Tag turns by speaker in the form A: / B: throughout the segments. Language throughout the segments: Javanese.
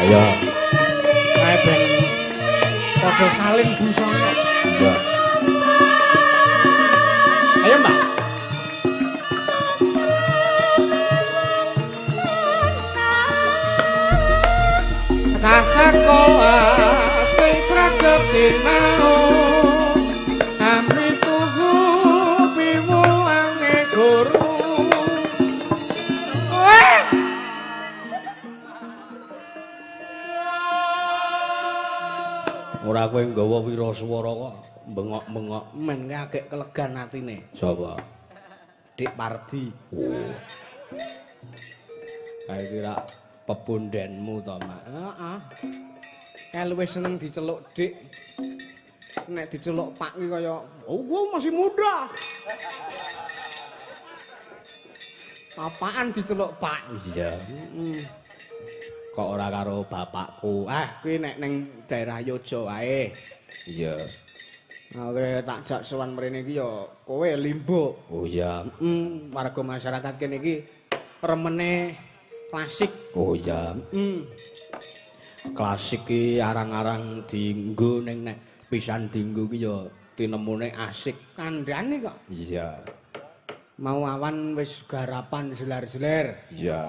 A: Iya.
B: Kae ben padha saling busana.
A: Iya.
B: Ayo, Mbak. Sasekolah sing sregep sinau ami tugu piwulange guru.
A: Ora kowe nggawa wiraswara kok bengok-bengok
B: Men agek kelegan atine.
A: sapa?
B: Dik Pardi.
A: Oh. Kae kira pepundhenmu to, Mak.
B: Heeh. Kae luwih seneng diceluk Dik. Nek diceluk Pak kuwi kaya, "Oh, gua masih muda." Apaan diceluk Pak?
A: Iya. Kok ora karo bapakku?
B: Ah, kuwi nek ning daerah Yojo wae.
A: Iya.
B: Oke, tak jak sowan mrene iki ya kowe Limbo.
A: Oh iya.
B: Warga masyarakat kene iki remene klasik.
A: Oh iya. Klasik ki arang-arang dienggo ning nek pisan dienggo ki ya tinemune asik.
B: Kandhane kok.
A: Iya.
B: Mau awan wis garapan jelar-jelar.
A: Iya.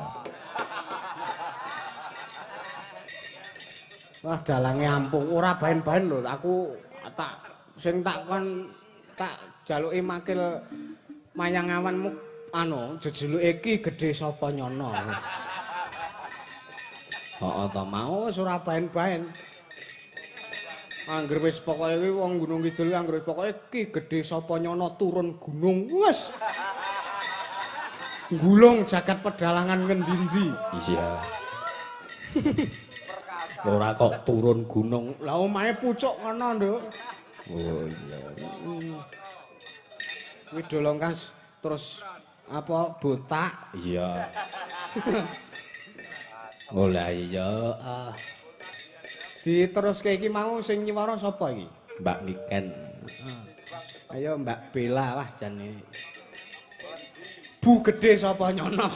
B: Wah, dalange ampuh ora baen-baen lho. Aku tak sing tak kon tak jaluki makil mayang awanmu anu jejeluke iki gedhe sapa nyono. Heeh ta mau wis ora baen-baen. Angger wis pokoke kuwi wong Gunung Kidul angger wis pokoke iki gedhe sapa nyono turun gunung wis. Gulung jagat pedalangan ngendi-endi.
A: Iya. Ora kok turun gunung.
B: Lah omahe pucuk kono, Nduk.
A: Oh iya.
B: Kuwi dolongkas terus apa botak.
A: Iya. Oh lah iya.
B: Diteruske iki mau sing nyiwara sapa iki?
A: Mbak Niken.
B: Ayo Mbak Bella wah jane. Bu gedhe sapa nyono?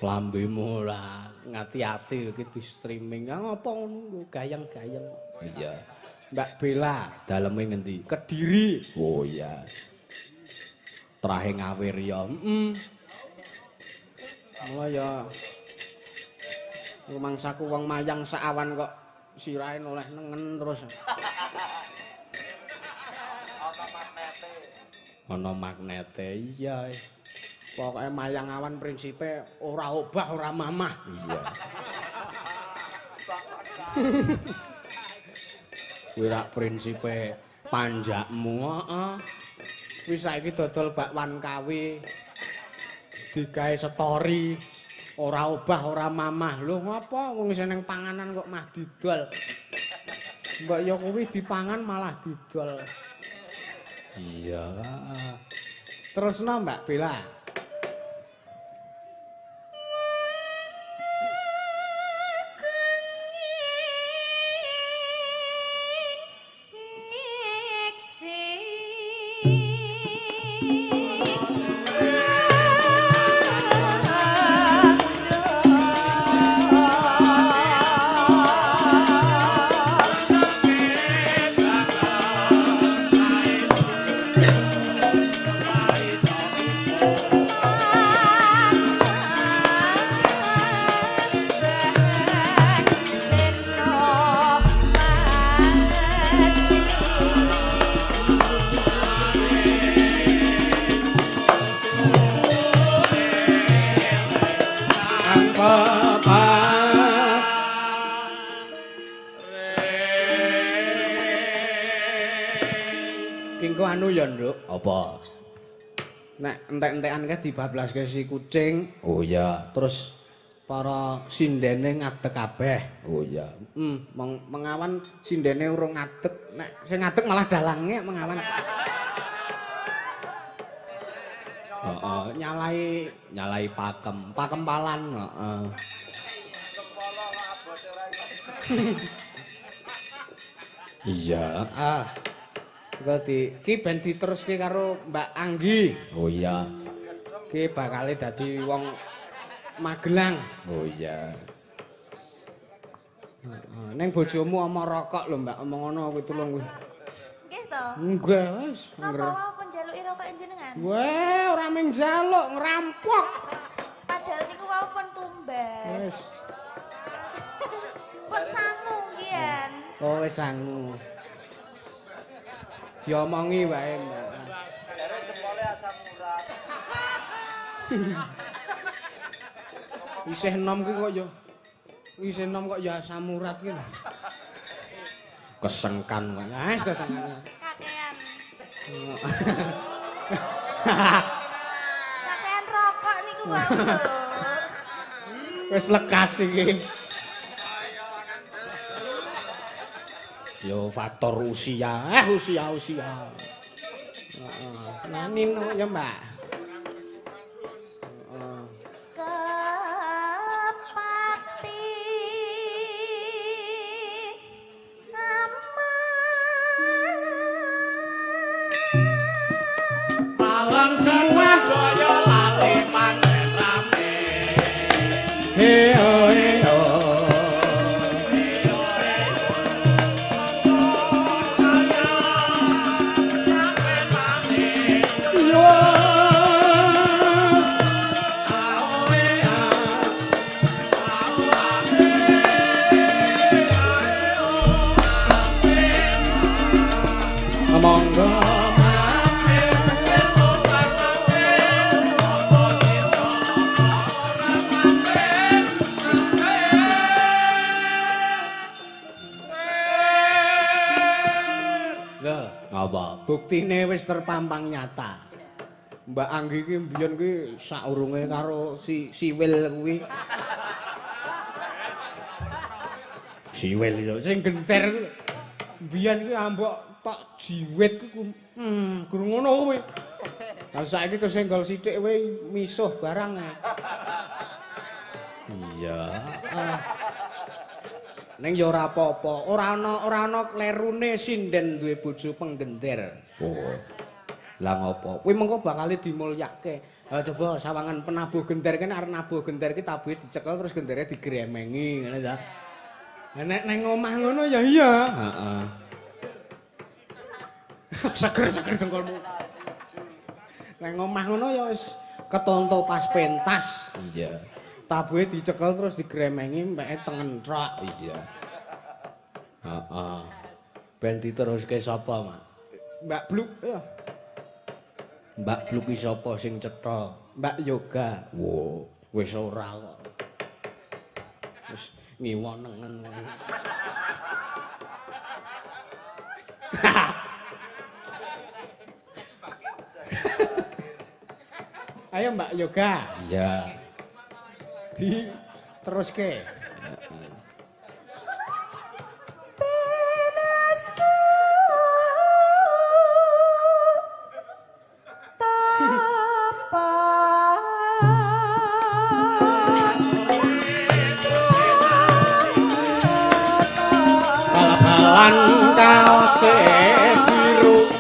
B: Lambemu lah ngati-ati iki di streaming. Ah ngopo ngono gayang-gayang.
A: Iya.
B: Mbak Bella
A: Daleme ngendi?
B: Kediri.
A: Oh iya. Trahe ngawir ya.
B: Mula ya rumangsaku wong mayang saawan kok sirahe noleh nengen terus.
A: Ana magnete.
B: Iya. Pokoke mayang awan prinsipe ora obah ora mamah.
A: Iya. Kuwi rak prinsipe panjakmu, heeh.
B: Kuwi saiki dodol bakwan kawi. Digawe story. Ora obah ora mamah. Lho ngapa wong seneng panganan kok mah didol. Mbok ya kuwi dipangan malah didol.
A: Iya.
B: Terusno Mbak Bella. Kingko anu ya, Nduk.
A: Apa?
B: Nek entek-entekan ke dibablaske si kucing,
A: Oh iya.
B: terus para sindene ngadeg kabeh.
A: Oh iya.
B: Mengawan sindene urung ngadeg, nek sing ngadeg malah dalange mengawan. Heeh, nyalai pakempalan, heeh.
A: Iya.
B: Ki ben diteruske karo Mbak Anggi.
A: Oh iya.
B: Ki bakale dadi wong Magelang.
A: Oh iya.
B: Heeh. Ning bojomu omong rokok lho, Mbak. Omong ngono kuwi tulung kuwi.
C: Nggih to.
B: Enggak wis.
C: Napa wae pun njaluki rokok jenengan?
B: Weh, ora mung njaluk, ngerampok.
C: Padahal niku wau pun tumbas.
B: Wis.
C: Pun sangu ngian.
B: Oh wis sangu. Diomongi wae, Mbak.
D: Jare jempole asam urat.
B: Isih enom ki kok ya. Isih enom kok ya asam urat ki lho. Kesengkan kok. Wis kesengkan.
C: Kakean. Kakean rokok niku wau lho.
B: Wis lekas iki. Yo faktor usia. Usia. Heeh. Nah nino ya, Mbak. Heeh.
C: Kepati
B: Alam semua kaya lali manten rame. Heo heo. Monggo apa? Buktine wis terpampang nyata. Mbak Anggi ki mbiyen ki saurunge karo si Siwil kuwi. Siwil lho sing genter kuwi. Mbiyen ki ambok tok jiwit ku guru ngono kuwi. Lah saiki kesenggol sithik wae misuh barang. Iya. Ning ya ora apa-apa, ora ana klerune sinden duwe bojo penggenter. Oh. Lah ngopo? Kuwi mengko bakal dimulyake. Ha coba sawangan penabuh genter kene arep nabuh genter ki tabuhe dicekel terus gentere digremengi ngene ta. Nek nang omah ngono ya iya. Heeh. Seger dengkulmu. Nang omah ngono ya wis ketonto pas pentas. Iya. Tabuhe dicekel terus digremengi mpeke tengen trok. Iya. Heeh. Ben diteruske sapa, Mak? Mbak Bluk ya. Mbak Bluk ki sapa sing cetha? Mbak Yoga. Wo, wis ora kok. Wis ngiwonengen. Ayo Mbak Yoga. Iya. Teruske. Bal-balan kaose biru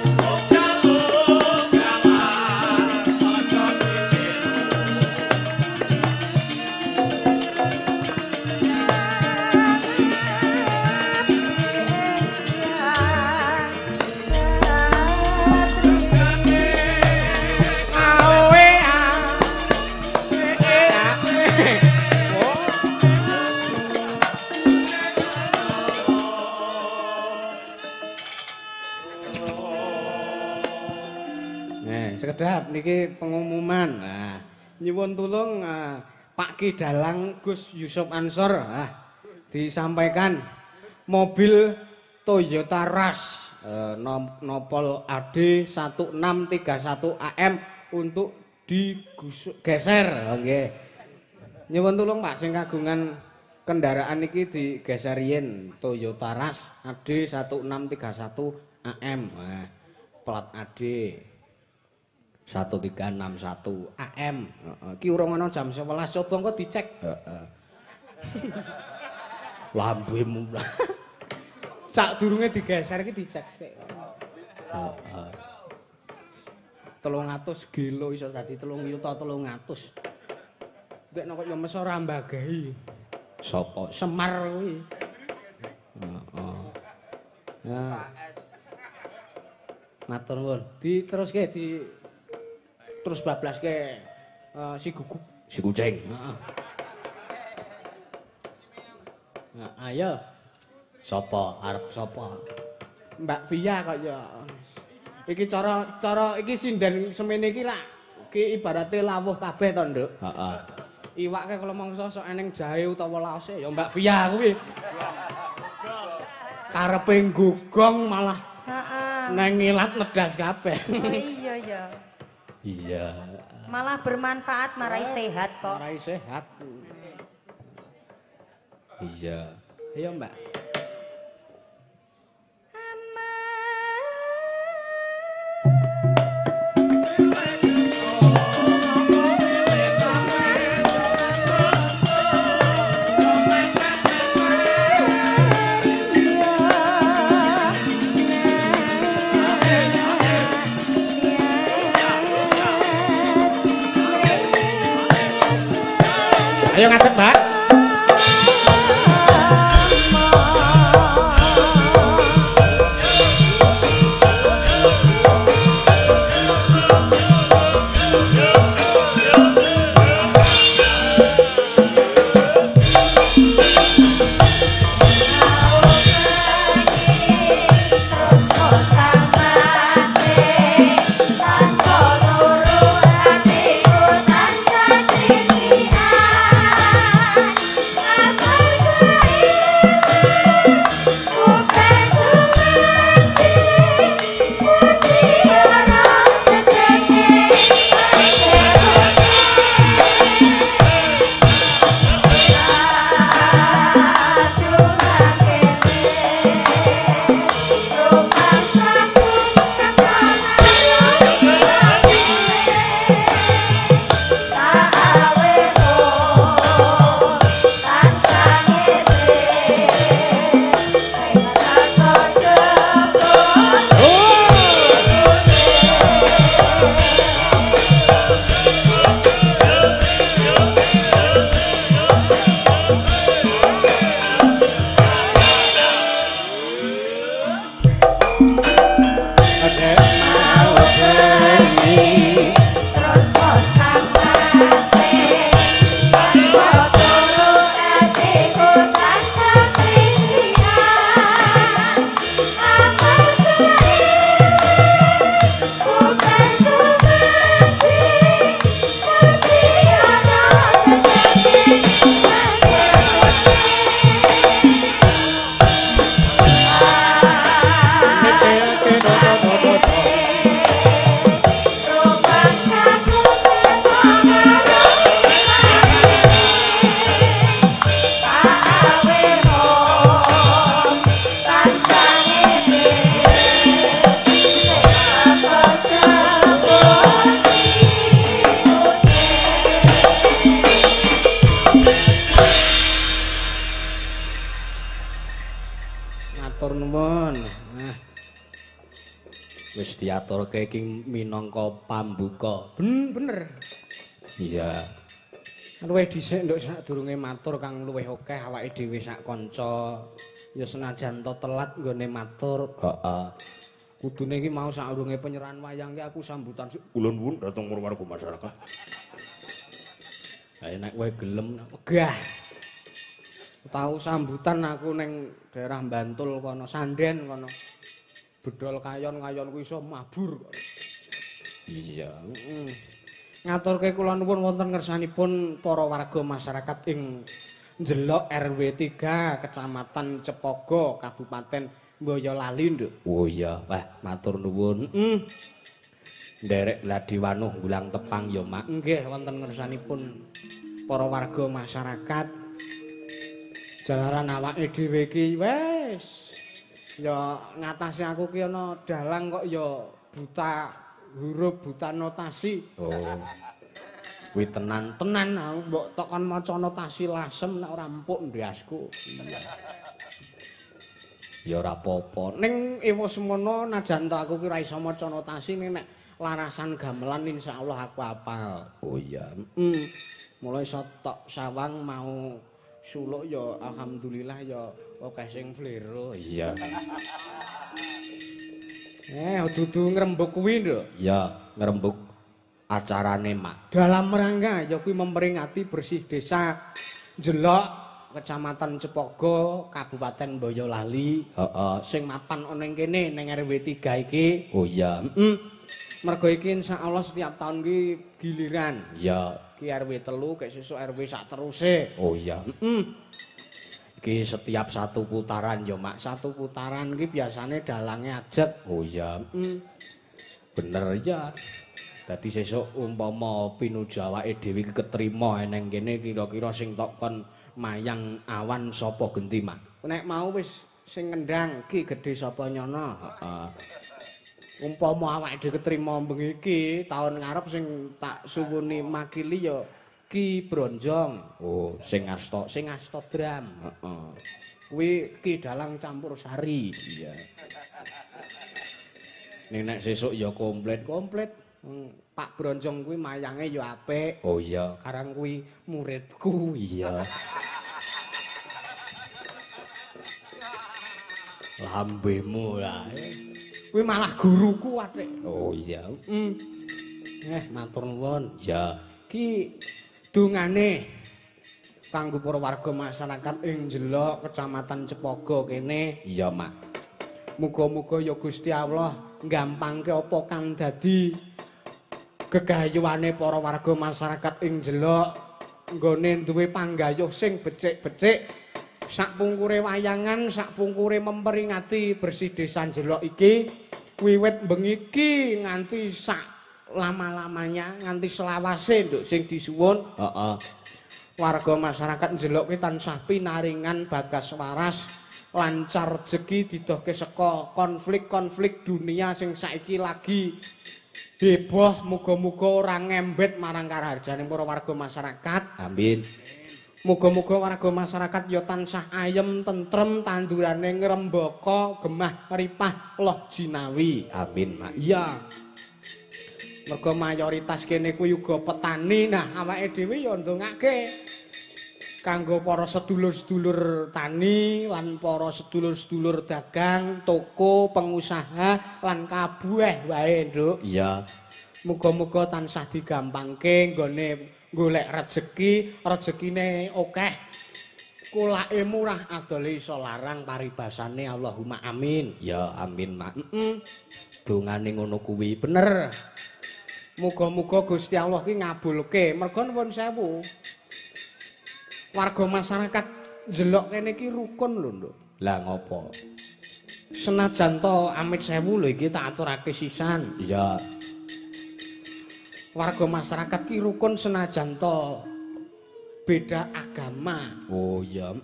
B: sekedap niki pengumuman. Nah, nyuwun tulung Pak Ki Dalang Gus Yusuf Ansor disampaikan mobil Toyota Rush nopol AD 1631 AM untuk digeser. Nggih. Nyuwun tulung Pak sing kagungan kendaraan niki digeser yen Toyota Rush AD 1631 AM. Nah, plat AD 1361 AM. Heeh. Ki urung ana jam 11 coba engko dicek. Heeh. Lambemu. Sadurunge digeser iki dicek sik. Heeh. 300 kilo iso dadi 3 yuta 300. Ndekno kok ya mesa rambagahi.
A: Sapa?
B: Semar kuwi.
A: Heeh. Ya.
B: Matur nuwun. Diteruske terus bablaske si guguk.
A: Si kucing.
B: Heeh. Nah, ayo.
A: Sapa? Arep sapa?
B: Mbak Via kok ya. Iki cara iki sinden semene iki lak iki ibarate lawuh kabeh to, Nduk.
A: Heeh.
B: Iwake kalau mangsa sok eneng jahe utawa laose ya Mbak Via kuwi. Karepe gugong malah
C: Heeh.
B: nang ngilat nedas kabeh.
C: Oh iya ya.
A: Iya.
C: Malah bermanfaat, marai sehat kok.
B: Marai sehat.
A: Iya.
B: Iya, Mbak. Ayo ngadeg, Mbak. Matur nuwun. Nah,
A: Wis diaturke iki minangka pambuka.
B: bener.
A: Iya.
B: Luwih dhisik nduk sadurunge matur kang luwih akeh awake dhewe sak kanca. Ya senajan to telat nggone matur.
A: Heeh.
B: Kudune iki mau saurunge penyerahan wayang iki aku sambutan
A: Kula nuwun dhateng warga masyarakat. Ayo nek kowe gelem
B: wegah. Tahu sambutan aku ning daerah Bantul kono, Sanden kono. Bedol kayon-kayon kuwi iso mabur.
A: iya.
B: Ngaturke kula nuwun wonten ngersanipun para warga masyarakat ing Njelok RW 3 Kecamatan Cepogo Kabupaten Boyolali, Nduk.
A: Oh iya, wah matur nuwun. Nderek Gladiwanuh Gulang Tepang ya, Mak.
B: Nggih wonten ngersanipun para warga masyarakat. Jalaran awake dhewe iki wis ya ngatasi aku ki ana dalang kok ya buta huruf, buta notasi.
A: Oh. Kuwi tenan.
B: Tenan aku mbok tok kon maca notasi lasem nek ora empuk ndasku.
A: Ya ora apa-apa.
B: Ning ewa semono najan to aku ki ora iso maca notasi ning nek larasan gamelan insyaallah aku hafal.
A: Oh iya.
B: Mulai tok sawang mau suluk ya alhamdulillah ya akeh sing flero.
A: Iya.
B: Dudu ngrembug kuwi, Nduk.
A: Ya, ngrembug acarane, Mak.
B: Dalam rangka ya kuwi memperingati bersih desa Jelok Kecamatan Cepogo, Kabupaten Boyolali.
A: Heeh.
B: Sing mapan ana ning kene ning RW 3 iki.
A: Oh iya.
B: Mergo iki insyaallah setiap tahun ki giliran.
A: Ya.
B: Ki RW 3 kek sesuk RW sak teruse.
A: Oh iya. Iki setiap satu putaran ya, Mak.
B: Satu putaran ki biasane dalange ajeg.
A: Oh iya. Bener ya. Dadi sesuk umpama pinuju awake dhewe ketrima eneng kene kira-kira sing tok kon mayang awan sapa genti, Mak?
B: Nek mau wis sing ngendang Ki Gedhe Sapa Nyono.
A: Heeh.
B: Umpama awake dhewe ketrima bengi iki taun ngarep sing tak suwuni makili ya Ki Bronjong.
A: Oh, sing asta
B: Dram.
A: heeh.
B: Kuwi Ki Dalang campur sari.
A: Iya. Nek sesuk ya komplit.
B: Pak Bronjong kuwi mayange ya apik.
A: Oh iya.
B: Karang kuwi muridku.
A: Iya. Lambemu lah.
B: Kuwi malah guruku atik.
A: Oh iya.
B: Matur nuwun.
A: Ya.
B: Ki dungane kanggo para warga masyarakat ing Jelok Kecamatan Cepogo kene.
A: Iya, Mak.
B: Muga-muga ya Gusti Allah gampangke apa kang dadi gegayuhane para warga masyarakat ing Jelok nggone duwe panggayuh sing becik-becik sak pungkure wayangan, sak pungkure memperingati bersih desa Jelok iki wiwit bengi iki nganti sak lama-lamanya nganti selawase nduk sing disuwun.
A: Heeh.
B: Warga masyarakat Jelok ki tansah pinaringan bagas waras lancar rejeki didohke saka konflik-konflik dunia sing saiki lagi heboh, muga-muga ora ngembet marang karharjane para warga masyarakat.
A: Amin.
B: Muga-muga warga masyarakat ya tansah ayem, tentrem, tandurane ngrembaka, gemah mripah loh jinawi.
A: Amin, Mak.
B: Iya. Mergo mayoritas kene kuwi uga petani. Nah, awake dhewe ya ndongake kanggo para sedulur-sedulur tani lan para sedulur-sedulur dagang, toko, pengusaha lan kabeh wae, Nduk.
A: Iya.
B: Muga-muga tansah digampangke nggone golek rezekine akeh. Kulake murah adole iso larang paribasane Allahumma amin.
A: Ya, amin, Mak.
B: Dongane ngono kuwi bener. Muga-muga Gusti Allah ki ngabulke. Mergo nuwun sewu. Warga masyarakat Jelok kene iki rukun lho, Nduk.
A: Lah ngopo?
B: Senajan to amit sewu lho iki tak aturake sisan.
A: Iya.
B: Warga masyarakat ki rukun senajan to beda agama.
A: Oh iya.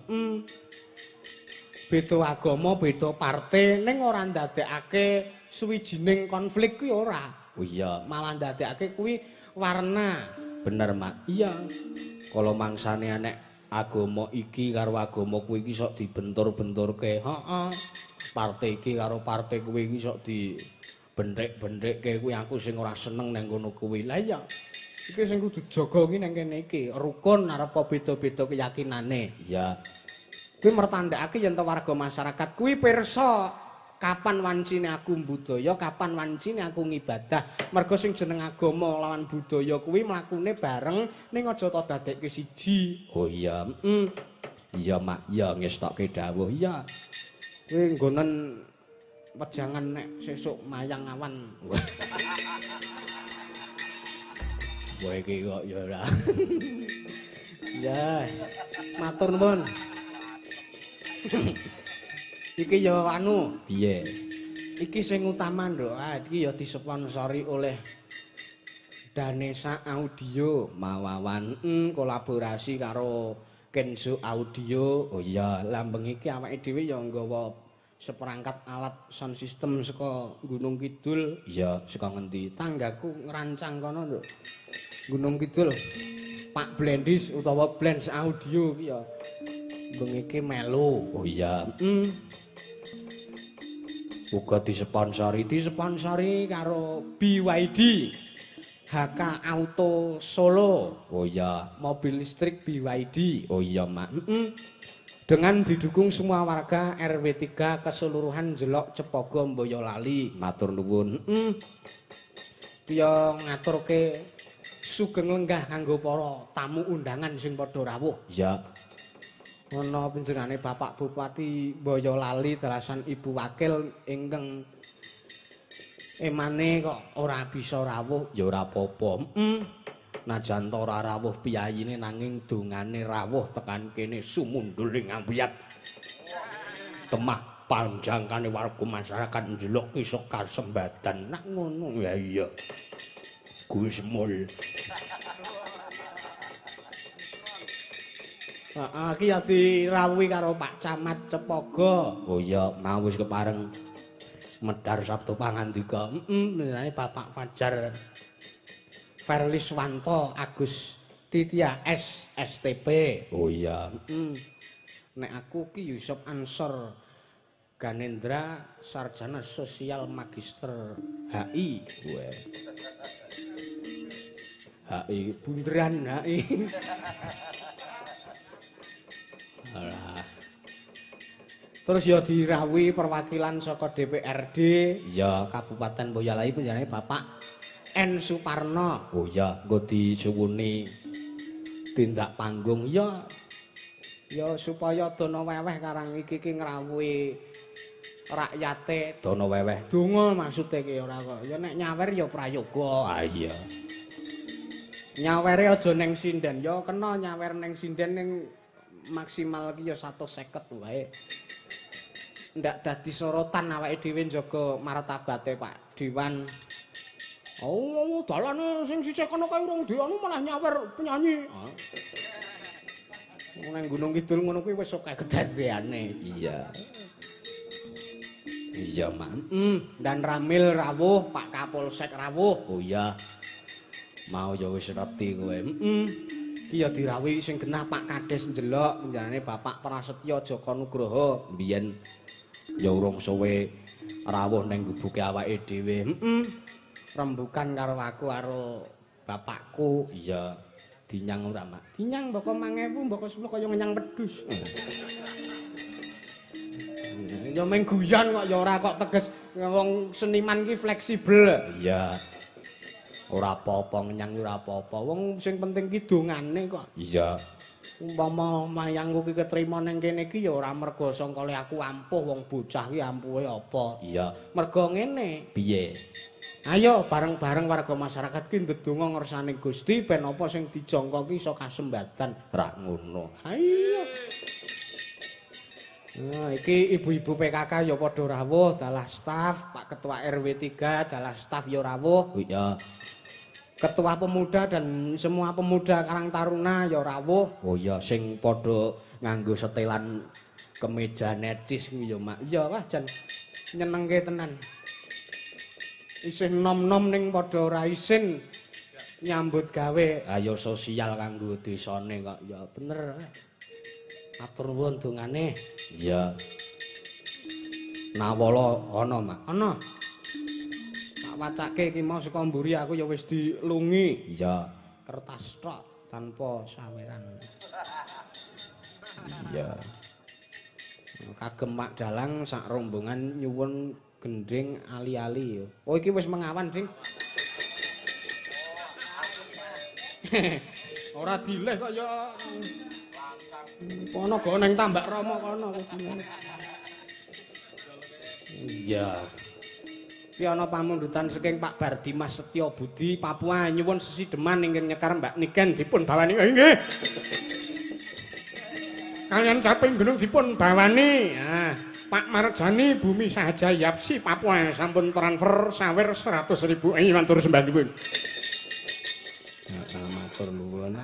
B: Beda agama, beda partai ning ora ndadekake suwijining konflik kuwi ora.
A: Oh iya.
B: Malah ndadekake kuwi warna.
A: Bener, Mak.
B: Iya.
A: Kalau mangsane nek agama iki karo agama kuwi iki sok dibentur-benturke.
B: Heeh.
A: Partai iki karo partai kuwi iki sok dibendhek-bendhekke kuwi aku sing ora seneng nang ngono kuwi.
B: Lah iya. Iki sing kudu jaga iki nang kene iki, rukun arepa beda-beda keyakinane.
A: Iya.
B: Kuwi mertandakake yen warga masyarakat kuwi pirsa kapan wancine aku budaya, kapan wancine aku ngibadah. Mergo sing jeneng agama lawan budaya kuwi mlakune bareng ning aja ta dadekke siji.
A: Oh iya. Iya, Mak. Ya ngestokke dawuh. Iya.
B: Kuwi nggonen wejangan nek sesuk mayang awan.
A: Wah iki kok ya ora.
B: Ya, matur nuwun. Iki ya anu,
A: Piye?
B: iki sing utama, Nduk. Iki ya disponsori oleh Danesa Audio mawawan kolaborasi karo Kenzo Audio.
A: Oh iya.
B: Lambeng iki awake dhewe ya nggawa seperangkat alat sound system saka Gunung Kidul.
A: Iya, saka ngendi?
B: Tanggaku ngerancang kono, Nduk. Gunung Kidul. Pak Blendis utawa Blends Audio iki ya bengi iki melu.
A: Oh iya. Uga disponsori
B: Karo BYD. HK Auto Solo.
A: Oh iya.
B: Mobil listrik BYD.
A: Oh iya, Mak.
B: Dengan didukung semua warga RW 3 keseluruhan Jelok Cepogo Boyolali.
A: Matur nuwun.
B: Piye ngaturke sugeng lenggah kanggo para tamu undangan sing padha rawuh.
A: Ya.
B: Ana panjenengane Bapak Bupati Boyolali dalasan Ibu Wakil ingkang emane kok ora bisa rawuh.
A: Ya ora apa-apa. Najan ora rawuh piyayine nanging dongane rawuh tekan kene sumunduling ambiyat. Temah panjangkane warga masyarakat njeluk iso kasembadan. Nak ngono ya iya. Gus Mul.
B: Heeh, iki ya dirawuhi karo Pak Camat Cepogo.
A: Oh iya, mau wis kepareng medhar Sabtu pangandika.
B: Menane Bapak Fajar Ferliswanto Agus Titia S STP.
A: Oh iya.
B: Nek aku ki Yusuf Ansor Ganendra Sarjana Sosial Magister HI.
A: Weh.
B: HI bunderan HI.
A: Alah.
B: Terus ya dirawuhi perwakilan saka DPRD
A: Ya Kabupaten Boyolali panjenengane Bapak
B: N Suparno.
A: Oh ya, nggo disuwuni tindak panggung ya.
B: Ya supaya dono weweh karang iki ngrawuhi rakyate.
A: Dono weweh.
B: Donga maksude ki ora kok. Ya nek nyawer ya prayoga.
A: Ah iya.
B: Nyawere aja ning sinden. Ya kena nyawer ning sinden ning maksimal ki ya 150 wae. Ndak dadi sorotan awake dhewe njaga martabate Pak Dewan. Oh, dalane sing sisih kono kae urung dianu malah nyawer penyanyi. Nang Gunung Kidul ngono kuwi wis akeh kedadeane.
A: Iya. Iya, Mak.
B: Dan Ramil rawuh, Pak Kapolsek rawuh.
A: Oh iya. Mau ya wis reti kowe.
B: Iki ya dirawuhi sing genah Pak Kades njelok panjenengane Bapak Prasetyo Joko Nugroho.
A: Biyen ya urung suwe rawuh ning gubuke awake dhewe.
B: Rembukan karo aku karo bapakku.
A: Iya. Dinyang ora, Mak?
B: Dinyang mboko 1000, mboko 10 kaya ngenyang wedhus. Ya meng guyon kok ya ora kok teges wong seniman ki fleksibel.
A: Iya. Ora apa-apa ngenyang ora apa-apa.
B: Wong sing penting ki dongane kok.
A: Iya.
B: Umpama mayangku ki ketrima ning kene ki ya ora mergo sangka le aku ampuh wong bocah ki ampuhe apa.
A: Iya.
B: Mergo ngene.
A: Piye?
B: Ayo bareng-bareng warga masyarakat ki ndedonga ngersane Gusti ben apa sing dijangka ki iso kasembadan.
A: Ra ngono.
B: Ayo. Nah, iki ibu-ibu PKK ya padha rawuh, dalah staf, Pak Ketua RW 3 dalah staf ya rawuh.
A: Oh iya.
B: Ketua pemuda dan semua pemuda Karang Taruna ya rawuh.
A: Oh iya sing padha nganggo setelan kemeja necis kuwi ya, Mak.
B: Iya wah jan nyenengke tenan. Isih nom-nom ning padha ora isin nyambut gawe.
A: Ayo sosial kanggo desane kok ya bener.
B: Atur nuwun dongane.
A: Iya. Nawala ana, Mak.
B: Ana. Tak wacake iki mau saka mburi aku ya wis dilungi.
A: Iya.
B: Kertas tok tanpa saweran.
A: Iya.
B: Kagem Pak Dalang sak rombongan nyuwun gending ali-ali ya. Oh iki wis mengawan, Ding. Ora dileh kok ya. Kono go ning Tambak Rama kono.
A: Iya.
B: Iki ana pamundutan saking Pak Bardimas Setyo Budi Papua nyuwun sesideman ingkang nyekar Mbak Niken dipun bawani. Nggih. Kalian saping gunung dipun bawani. Nah, Pak Marjani Bumi Sahaja Yapsi Papua sampun transfer sawer 100.000 matur sembah nuwun.
A: Matur nuwun.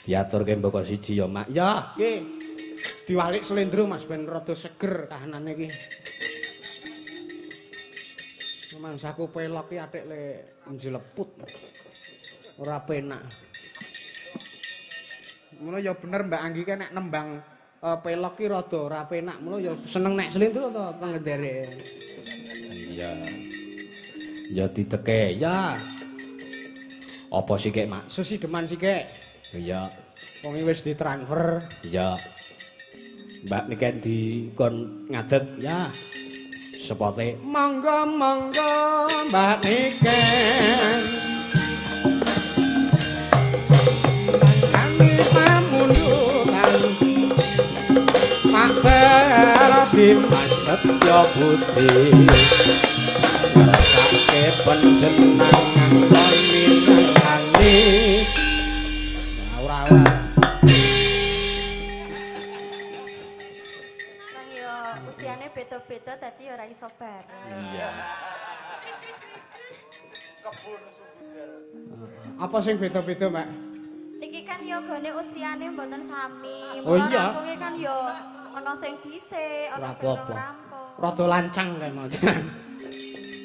A: Diaturke mboko siji ya, Mak.
B: Ya, nggih. Diwalik slendro Mas ben rada seger kahanane iki. Mangsaku pelok ki atik le njleput. Ora penak. Mula ya bener Mbak Anggi kan nek nembang pelok ki rada ora penak. Mula ya seneng nek slendro to pengendare.
A: Iya. Ya diteke ya. Apa sikik, Mak?
B: Sesideman sikik.
A: Iya.
B: Wong wis ditransfer.
A: Iya. Mbak niken dikon ngadeg ya. Sepote.
B: Monggo Mbak Niken. Kami pamundutan Pak Berdi Mas Setyo Budi ngrasake panjenengan kon minangani. Ora.
C: Nang yo usiane beda-beda dadi ora iso bareng.
A: Iya.
B: Apa sing beda-beda, Mbak?
C: Niki kan yo gone usiane mboten sami.
B: Oh, iya?
C: Rampunge kan yo ana sing dhisik, ana sing
A: Apa-apa.
C: rampung.
B: Rada lancang kae mau.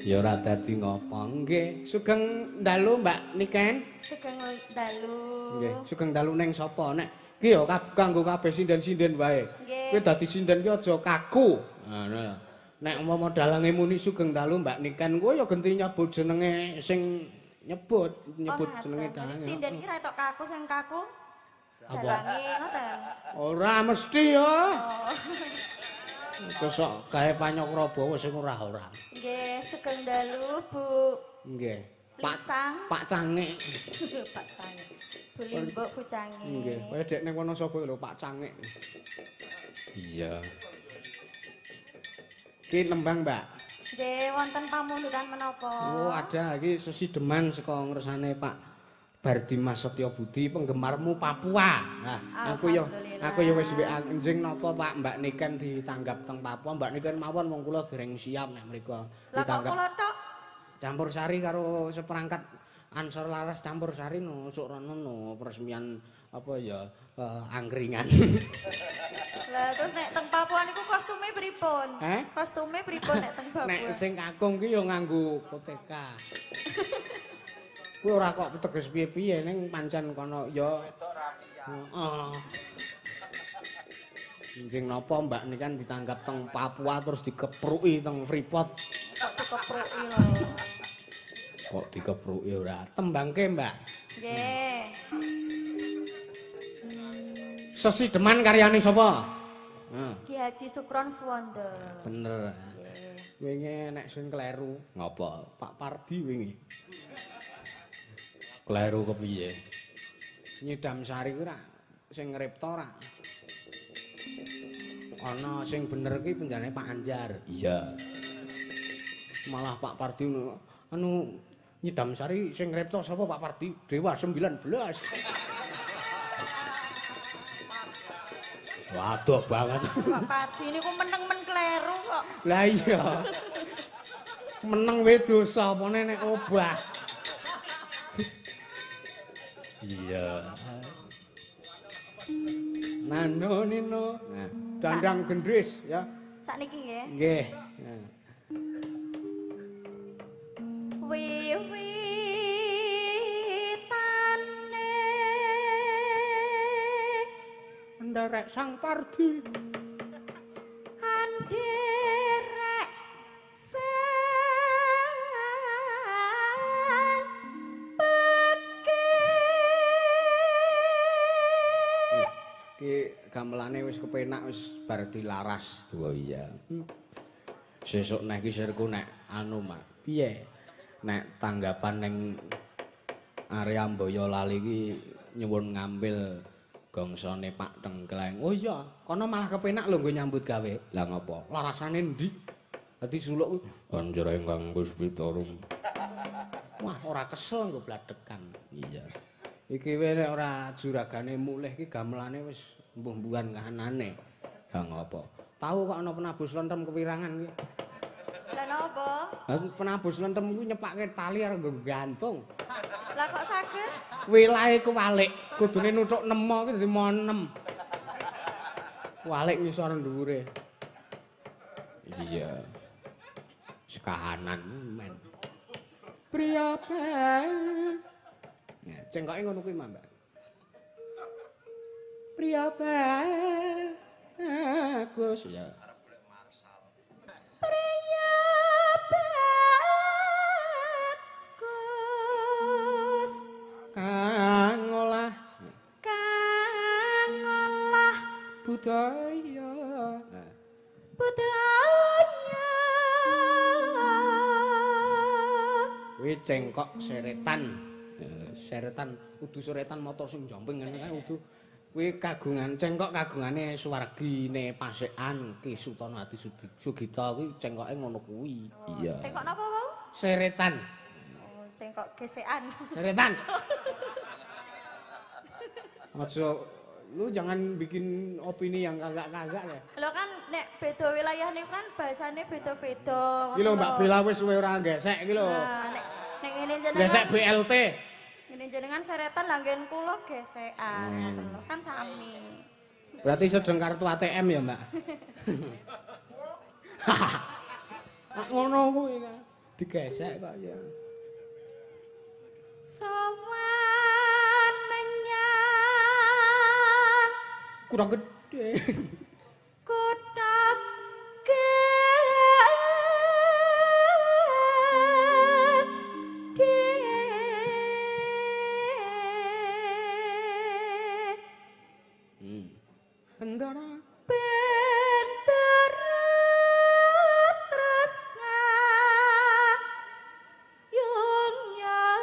A: Ya ora dadi ngopo.
B: Nggih, sugeng dalu Mbak Niken.
C: Sugeng dalu.
B: Nggih, sugeng dalu ning sapa? Nek ki yo kanggo kabeh sinden-sinden wae.
C: Nggih.
B: Kowe dadi sinden ki aja kaku. Ngono lho. Nek umpama dalange muni sugeng dalu Mbak Niken, kowe yo genti nyebut jenenge sing nyebut jenenge dalange.
C: Sinden ki ra tok kaku sing kaku.
A: Apa?
C: Dalange ngoten.
B: Ora mesti yo.
C: Oh.
B: Kosok gawe Panyokrabawa sing ora.
C: Nggih, sugeng dalu Bu.
B: Nggih.
C: Licang.
B: Pak Cangik.
C: Pak Cangik. Bu Limbuk Bu Cangik.
B: Nggih, kowe dek ning kono sapa lho Pak Cangik.
A: Iya.
B: Ki nembang, Mbak.
C: Nggih, wonten pamundutan menapa?
B: Oh, ada iki sesideman saka ngersane Pak Bardi Mas Setyo Budi, penggemarmu Papua. Nah, aku yo wis mbek anjing napa Pak Mbak Niken ditanggap teng Papua. Mbak Niken mawon wong kula dereng siap nek mriku
C: Lah kok
B: ditanggap.
C: kula tok?
B: Campur sari karo seperangkat Ansor Laras campur sari no sok rono no peresmian apa ya angkringan.
C: Lah terus nek teng Papua niku kostume pripun?
B: Eh?
C: Kostume pripun nek teng Papua?
B: Nek sing kakung ki yo nganggo koteka. Kuwi ora kok teges piye-piye ning pancen kono ya. Heeh. Njing napa Mbak ini kan ditangkap teng Papua terus dikepruki teng Freeport.
C: Dikepruki lho.
A: Kok dikepruki ora?
B: Tembangke Mbak.
C: Nggih.
B: Sesideman karyane sapa? Heeh.
C: Ki Haji Sukron Suwanda.
A: Bener.
B: Wingi nek sing kleru
A: Ngopo?
B: Pak Pardi wingi.
A: Kleru kepiye?
B: Nyidam sari ku ra sing ngripta ra. Ana sing bener ki penjane Pak Anjar.
A: Iya.
B: Malah Pak Pardi anu nyidam sari sing ngripta sapa Pak Pardi? Dewa 19.
A: Waduh banget.
C: Pak Pardi niku meneng-men kleru kok.
B: Lah iya. Meneng wae dosa apane nek obah.
A: Iya.
B: Nano nino. Nah, dandang gendris ya.
C: Sakniki nggih.
B: Nggih. Nah.
C: Wiwitane
B: Nderek Sang Pardi.
C: anderek
B: Ki gamelane wis kepenak wis bar dilaras.
A: Oh iya. Sesuk nek iki sirku nek anu Mak.
B: Piye?
A: Nek tanggapan ning area Boyolali iki nyuwun ngambil gongsone Pak Tengkleng.
B: Oh iya, kono malah kepenak lho nggo nyambut gawe.
A: Lah ngopo?
B: Larasane ndi? Dadi suluk kuwi.
A: Anjir ingkang Puspitorum.
B: Wah, ora kesel nggo bladekan.
A: Iya.
B: Iki wae nek ora juragane mulih iki gamelane wis mbuh-mbuhan kahanane.
A: Ya ngopo?
B: Tahu kok ana penabus lentrem kewirangan iki.
C: Lah napa?
B: Penabus lentrem kuwi nyepake tali karo nggo gantung.
C: Lah kok saged?
B: Wilahe kewalik, kudune nuthuk nemo iki dadi mo 6. Walik ngisor dhuwure.
A: Iya. Sekahanan men.
B: Priyape. Ya, cengkoke ngono kuwi, Mbak. Priyape. Agus
A: Ya.
C: Gus budaya.
B: Kuwi cengkok seretan. Seretan kudu seretan motor sing jomping ngene kae kudu. Kuwi kagungan cengkok kagungane Suwargine Pasekan Ki Sutono Adi Sugita kuwi cengkoke ngono kuwi.
A: Iya.
C: Cengkok napa wau?
B: Seretan.
C: Oh, cengkok gesekan.
B: Seretan. Aja lu jangan bikin opini yang kagak-kagak ya.
C: Lho kan nek beda wilayah niku kan bahasane beda-beda.
B: Iki lho Mbak Bella wis suwe ora gesek iki lho.
C: Nah, nek ngene jenengan
B: Gesek BLT.
C: ngene jenengan seretan langgen kula gesekan. Ngoten lho, kan sami.
B: Berarti sedeng kartu ATM ya, Mbak? Ah ngono kuwi kan. Digesek kok ya.
C: Sowan menyang
B: Kurang gede.
C: kotak
B: Bendera.
C: bendera tresna yung yan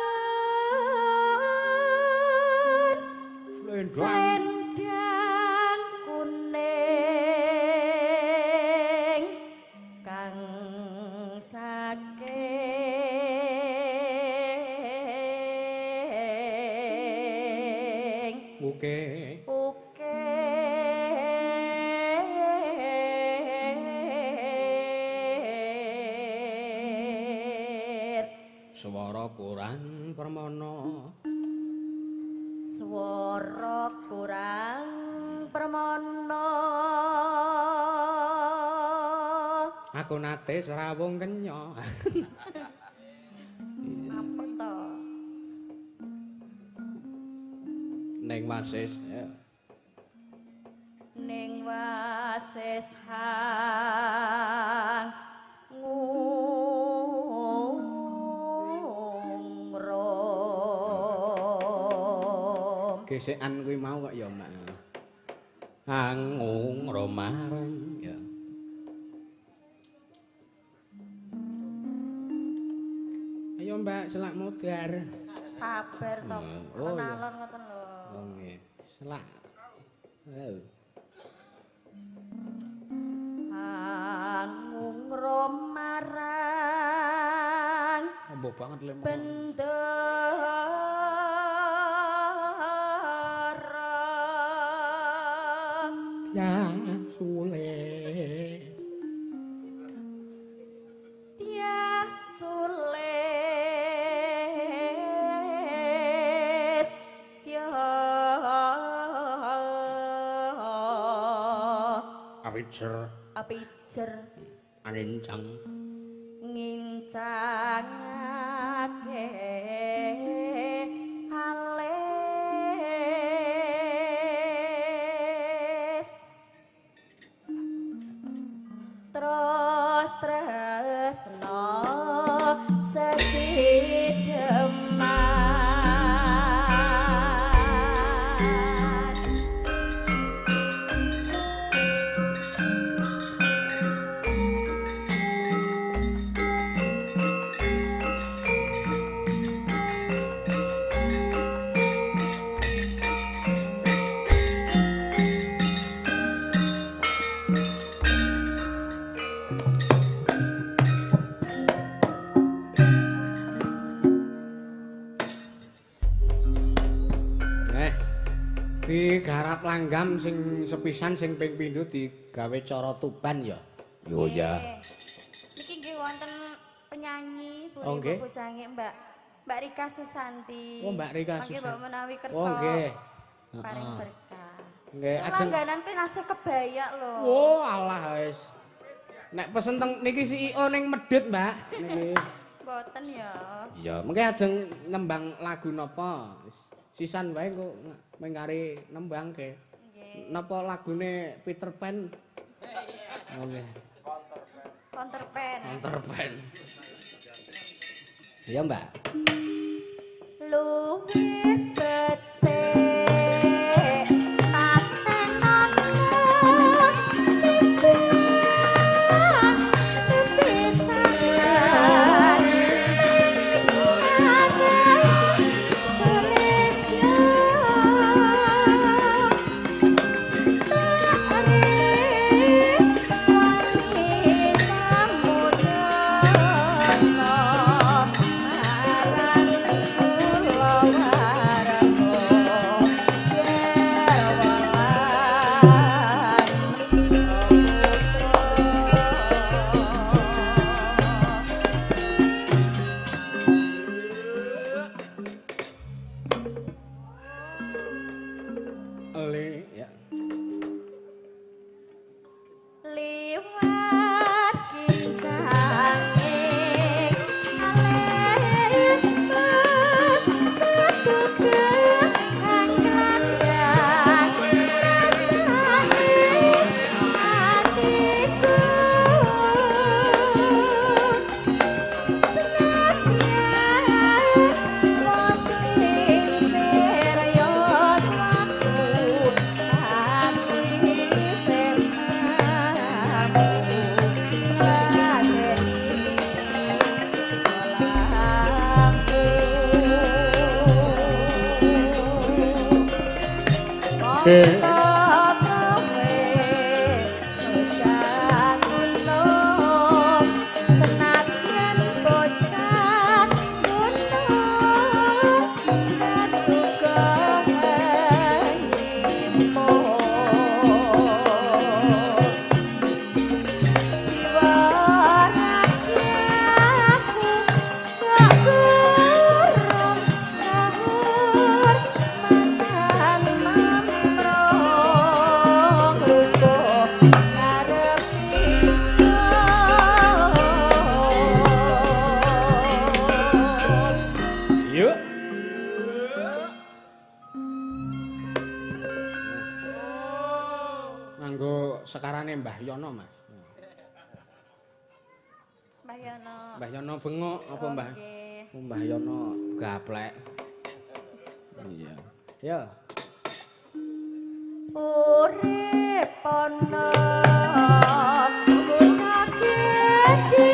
B: Selendang.
C: selendang kuning kang saking
B: Oke. Swara kurang permono.
C: Swara kurang permono.
B: Aku nate serawung kenya.
C: Apa to?
B: Ning wasis ya.
C: Ning wasis hang ngungrom.
B: Gesekan kuwi mau kok ya, Mak. Angung romareng ya. Ayo Mbak, selak modar.
C: Sabar to.
B: Oh, iya.
C: Kenalan ngoten lho.
B: Oh nggih. Selak. Oh.
C: Angung romarang
B: Ambo banget lem.
C: bendera
B: Ya sule.
C: tiah sules tiah
B: Apicer
C: apijer
B: anincang.
C: ngincangake alis terus tresno sesideman
B: Digarap langgam sing sepisan sing ping pindho digawe cara tuban ya.
A: Yo ya.
C: Niki nggih wonten penyanyi
B: Oh, nggih.
C: Bu Jange Mbak Rika Susanti.
B: Oh, Mbak Rika
C: Mangke
B: Susanti.
C: Mbak menawi kersa.
B: Oh nggih.
C: Paring berkah.
B: Nggih,
C: Ini
B: ajeng.
C: langganan ki nasi kebaya lho.
B: Oh, alah wis. Nek pesen teng niki si IO ning Medit, Mbak. Niki.
C: Mboten ya.
B: Iya, mengke ajeng nembang lagu napa? Sisan wae kok mengkari nembang ke.
C: Nggih.
B: Napa lagune Peter Pan? Oh nggih.
C: Counterpen.
B: Peter Pan. Iya, Mbak.
C: Luwih becik patenan tipe liwat kincanging alis ketuker kang kandhang rasane atiku
B: Eh. Yuk. Nganggo sekarane Mbah Yono, Mas.
C: Mbah Yono.
B: Mbah Yono bengok apa Mbah?
C: Nggih.
B: Mbah Yono gaplek. Iya. Ya.
C: Urip ana gunake di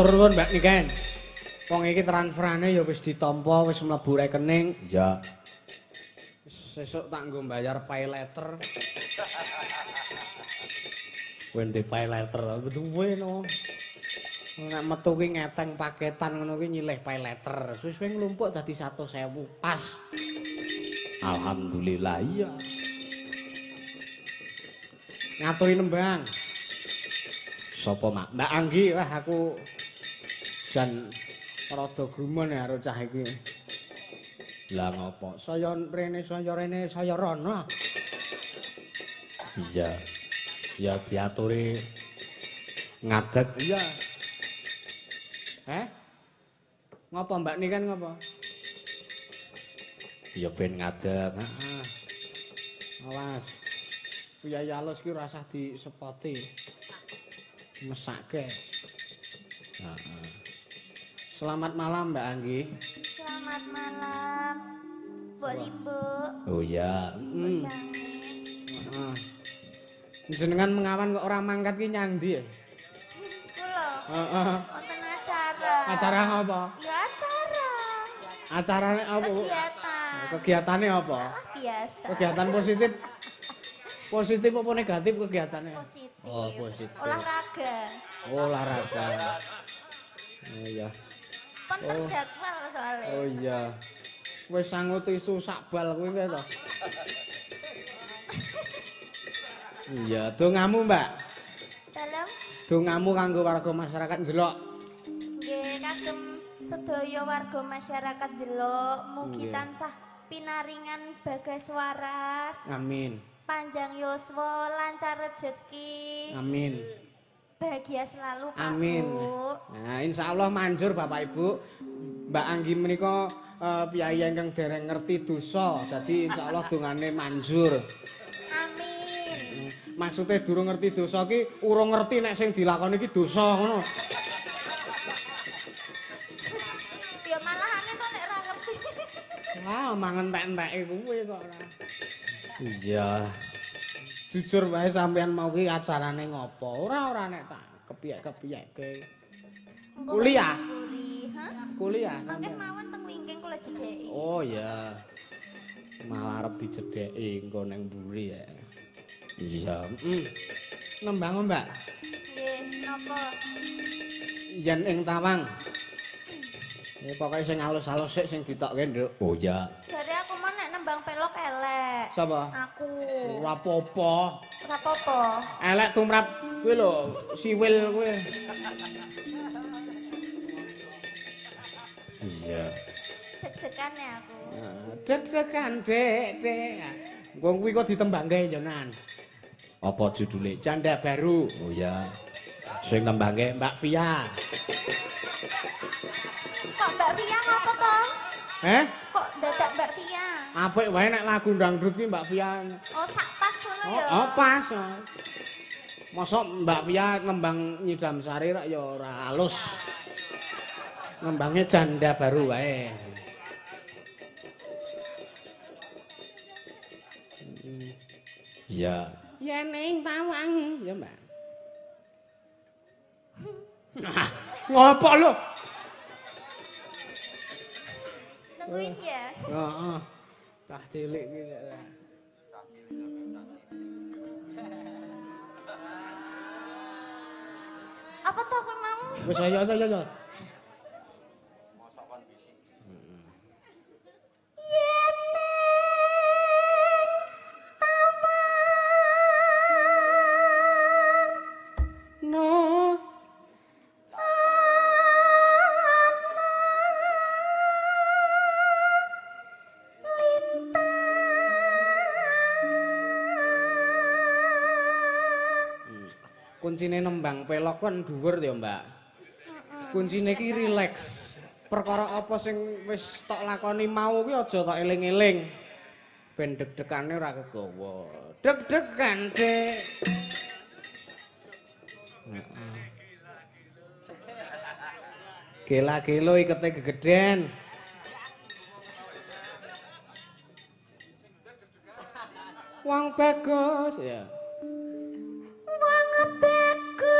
B: Matur nuwun Mbak Niken. Wong iki transferane ya wis ditampa, wis mlebu rekening.
A: Iya.
B: Sesuk tak nggo bayar pay letter.
A: Kowe ndek pay letter.
B: Duwe no. Nek metu ki ngeteng paketan ngono ki nyilih pay letter. Suwe-suwe nglumpuk dadi 100.000 pas.
A: Alhamdulillah iya.
B: Ngaturi nembang.
A: Sopo mak?
B: Mbak Anggi, wah aku jan rada gumun ya karo cah iki.
A: Lah ngopo?
B: Saya rene, saya rono.
A: Iya. Ya diaturi ngadeg.
B: Iya. Ngopo Mbak Niken ngopo?
A: Ya ben ngadeg.
B: Heeh. Awas. Kuyai alus ki ora usah disepoti. Mesake.
A: Heeh.
B: Selamat malam Mbak Anggi.
C: Selamat malam. Mbok Limbo.
A: Oh ya.
C: Mbok Cange.
B: Heeh. Jenengan mengawan kok ora mangkat ki nyang ndi?
C: Kula
B: Heeh.
C: wonten acara.
B: Acara apa?
C: Ya acara.
B: Acarane apa?
C: Kegiatan.
B: Kegiatane apa?
C: Ah, biasa.
B: Kegiatan positif. Positif apa negatif kegiatannya?
C: Positif.
B: Oh, positif.
C: Olahraga.
B: Olahraga. Oh iya.
C: Kon terjadwal soalnya.
B: Oh iya. Wis sangut isu sak bal kuwi to. Iya, dongamu, Mbak.
C: Dalam
B: Dongamu kanggo warga masyarakat njelok.
C: nggih kagem sedaya warga masyarakat Jelok mugi
B: Nggih.
C: tansah pinaringan bagas waras,
B: Amin.
C: panjang yuswa, lancar rezeki,
B: Amin.
C: bahagia selalu Pak
B: Amin.
C: Bu.
B: Nah, insyaallah manjur Bapak Ibu. Mbak Anggi menika piyai ingkang dereng ngerti dosa. Dadi insyaallah dongane manjur.
C: Amin.
B: Maksudnya durung ngerti dosa ki urung ngerti nek sing dilakoni ki dosa ngono.
C: Ya malahane kok nek ora ngerti.
B: Wah, mangentek-enteke kuwi kok ora.
A: Iya.
B: Jujur wae sampean mau ki acarane ngopo? Ora nek tak kepiyek-kepiyekke.
C: Engko
B: Kuliah?
C: nguri, hah?
B: Kuliah
C: Mangke
B: sampean.
C: mawon teng wingking kula jedheki.
B: Oh ya. Malah arep dicedheki engko ning mburi ya.
A: Iya.
B: Nembang, Mbak.
C: Nggih, napa?
B: Yen ing Tawang. Ya pokoke sing alus-alus sik sing ditokke, Nduk.
A: Oh ya.
C: Jare aku mau nek nembang pelok elek.
B: Sapa?
C: Aku.
B: Ora apa-apa.
C: Ora apa-apa.
B: Elek tumrap kuwi lho, siwil kuwi.
A: Iya.
C: Deg-degane aku.
B: Deg-degan, Dek. Wong kuwi kok ditembangke Yonan.
A: Apa judule?
B: Janda baru.
A: Oh ya. Sing nembangke
B: Mbak Via.
C: Kok Mbak Via ngopo to? Kok dadak Mbak Via?
B: Apik wae nek lagu dangdut ki Mbak Via.
C: Oh, sak pas ngono ya.
B: Oh, pas. Mosok Mbak Via nembang Nyidam Sari rak ya ora halus. Nembangnya janda baru wae.
A: Iya.
B: Yen ing Tawang, ya Mbak. Nah, ngopo lho?
C: Nungguin ya.
B: Heeh. Cah cilik ki.
C: Apa to kowe mau?
B: Wis ayo.
C: Yen
B: No. Kuncine nembang pelok kan dhuwur ya, Mbak. Kuncine ki rileks. Perkara apa sing wis tok lakoni mau ki aja tok eling-eling. Ben deg-degane ora kegawa. Deg-degan, Dek. Heeh. Gela-gelo ikete gegeden. Wong bagus ya.
C: wong bagus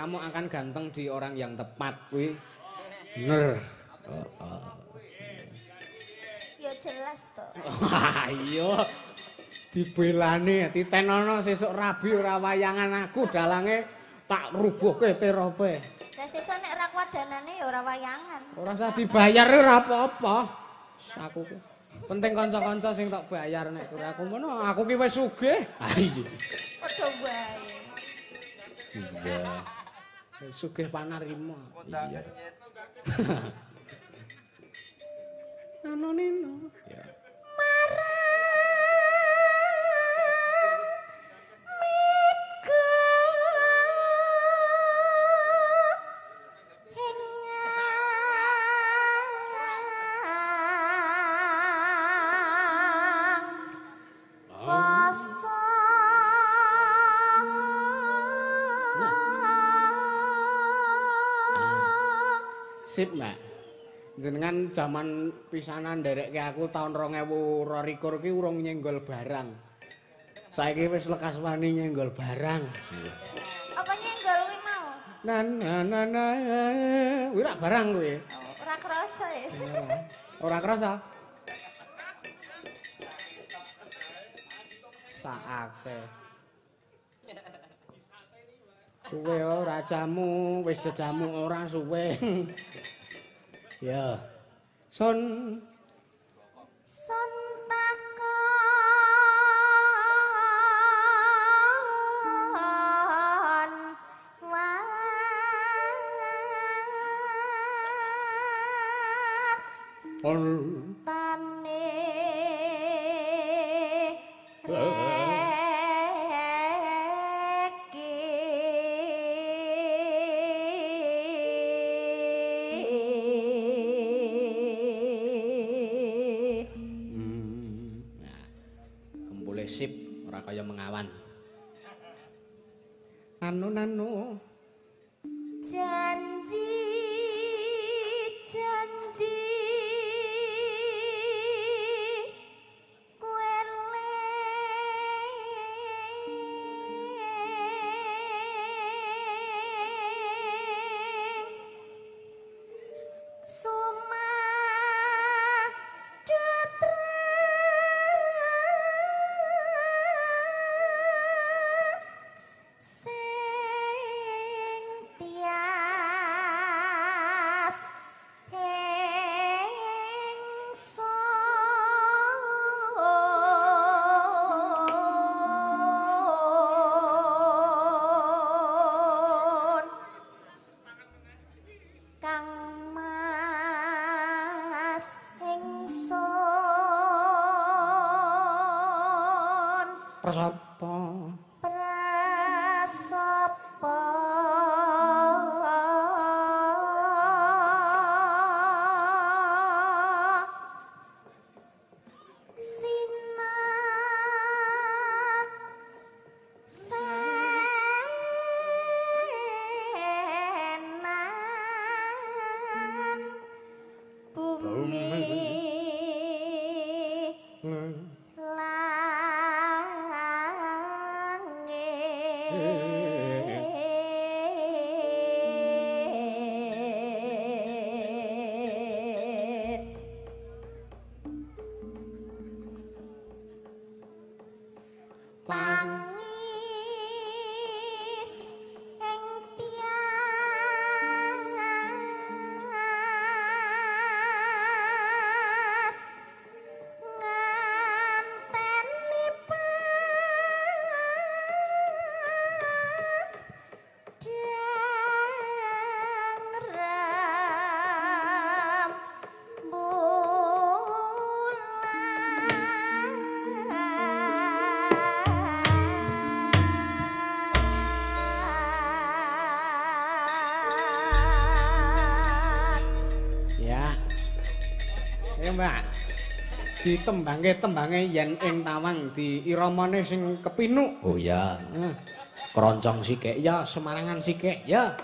B: kamu akan ganteng di orang yang tepat kuwi. Bener.
C: Ya jelas to.
B: Wah, iya. Dibelani titenono sesuk Rabi ora wayangan aku dalange tak rubuhke terope.
C: Lah sesuk nek ra kuat danane ya ora wayangan.
B: Ora usah dibayar ora apa-apa. Aku ku. Penting kanca-kanca sing tak bayar nek ora aku ngono, aku ki wis sugih.
A: Ah iya.
C: Padha wae.
A: Iya.
B: Sugih panarima.
A: Iya.
B: Anonino.
A: Ya.
B: Sip, Mbak. Jenengan jaman pisanan nderekke aku tahun 2022 ki urung nyenggol barang. Saiki wis lekas wani nyenggol barang.
C: Apa nyenggol kuwi mau?
B: Na. Kuwi rak barang kuwi.
C: Ora krasa ya.
B: Ora kerasa. Saake. Suwe ora jamu, wis jejamu ora suwe. Ya. Son
C: takon wat tane
A: Kempule sip ora kaya mengawan.
B: nanu.
C: janji
B: Prasapa.
C: Prasapa senan bumi langit tangis ing tias nganteni padang rembulan.
B: Ya. Ya, Mbak. Ditembangke yen ing tawang di iramane sing kepinuk.
A: Oh ya. Keroncong sikik ya, semarangan sikik ya.
C: Ayo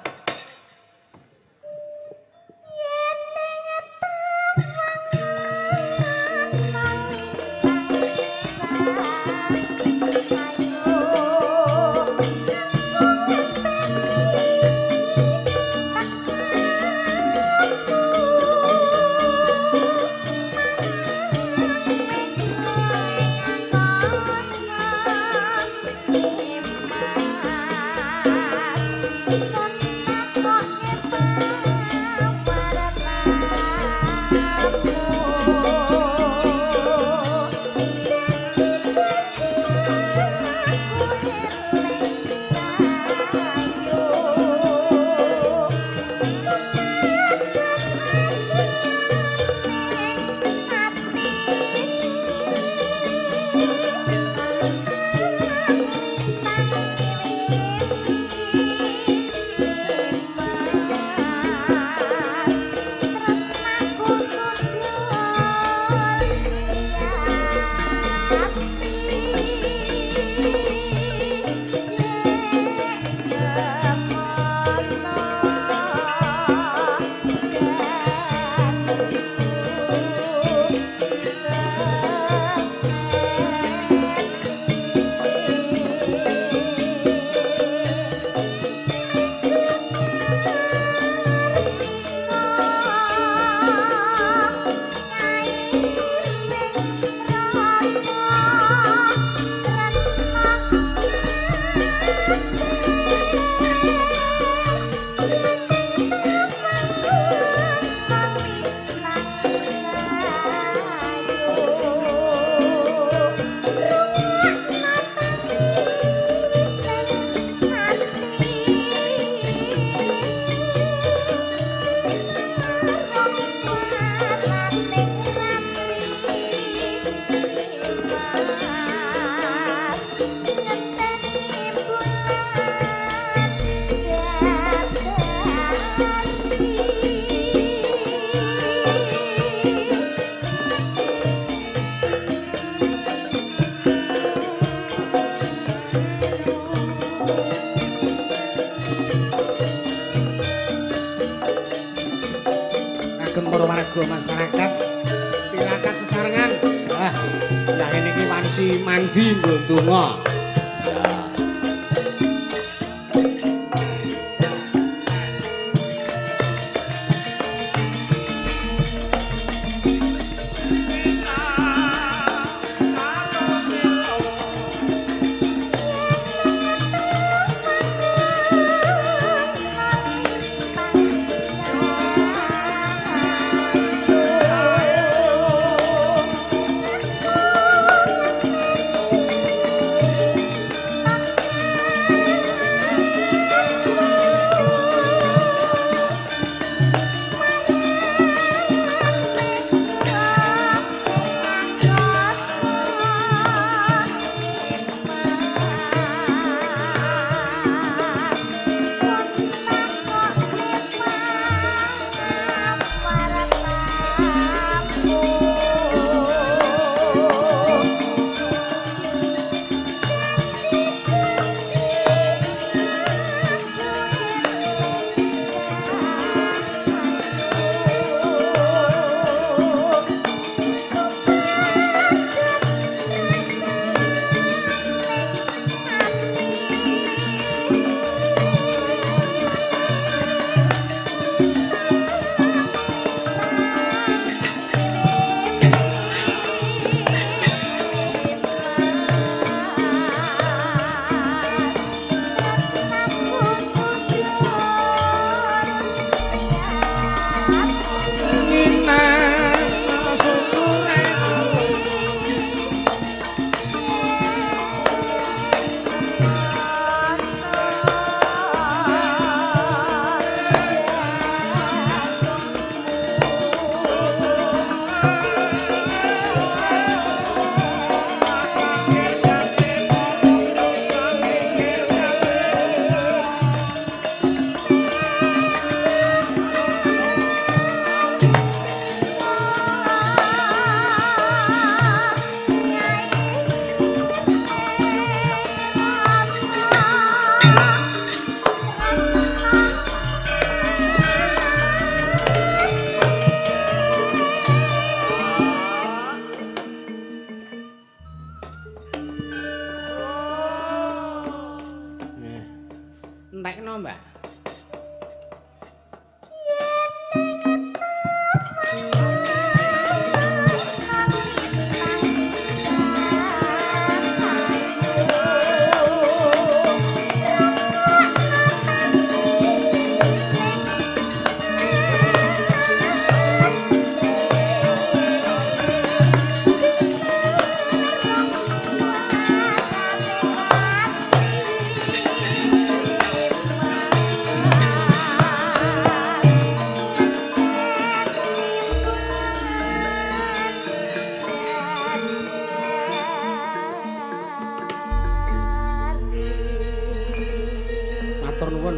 B: Masyarakat tirakat sesarengan. Wah, dah ini ki wansi mandi nggo donga.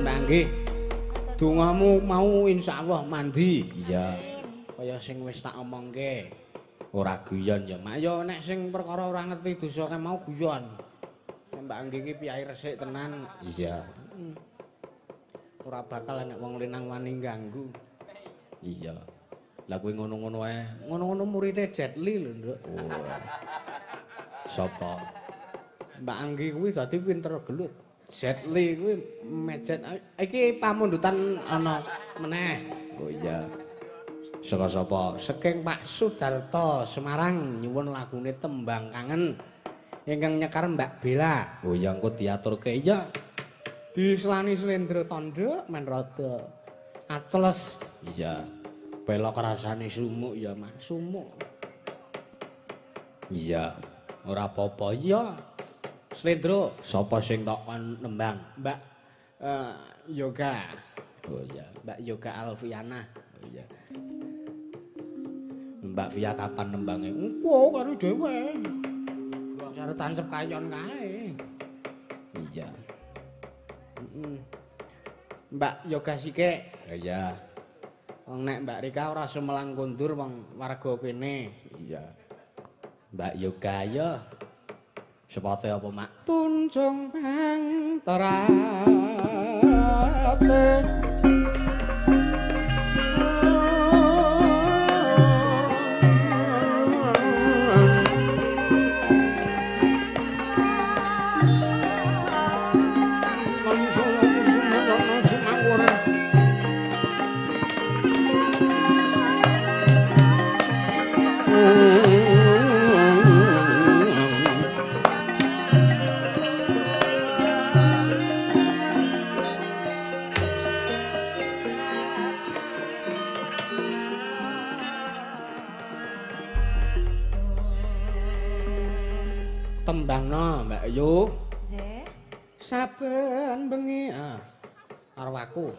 B: Mbak Anggi. Dongamu mau insyaallah mandi.
A: Iya.
B: Kaya sing wis tak omongke.
A: Ora guyon ya, Mak.
B: Ya nek sing perkara ora ngerti dosa kae mau guyon. Nek Mbak Anggi iki piyai resik tenan.
A: Iya.
B: Ora bakal nek wong linang wani ganggu.
A: Iya. Lah kuwi ngono-ngono ae.
B: Ngono-ngono muridé Jet Li lho, Nduk.
A: Oh. Sapa?
B: Mbak Anggi kuwi dadi pinter gelut. Jet Li kuwi mejet iki pamundutan ana meneh.
A: Oh iya. Saka sapa?
B: Saking Pak Sudarto Semarang nyuwun lagune Tembang Kangen. Ingkang nyekar Mbak Bella.
A: Oh iya engko diaturke iya.
B: Diselani Slendra Tandha men rada aceles.
A: Iya.
B: Pelok rasane sumuk ya, Mas. Sumuk.
A: Iya.
B: Ora apa-apa iya. Slendra,
A: Sapa sing tok kon nembang?
B: Mbak Yoga.
A: Oh iya.
B: Mbak Yoga Alfiana.
A: Oh iya. Mbak Via kapan nembange?
B: Engko karo dhewe. Karo tancep kayon kae.
A: Iya.
B: Mbak Yoga Sike.
A: Iya.
B: Wong nek Mbak Rika ora sumelang kondur wong warga kene.
A: Iya. Mbak Yoga ya. Sepate apa, Mak?
B: Tunjung pantarate. Tembangno Mbak Yu.
C: Nggih.
B: Saben bengi karo aku.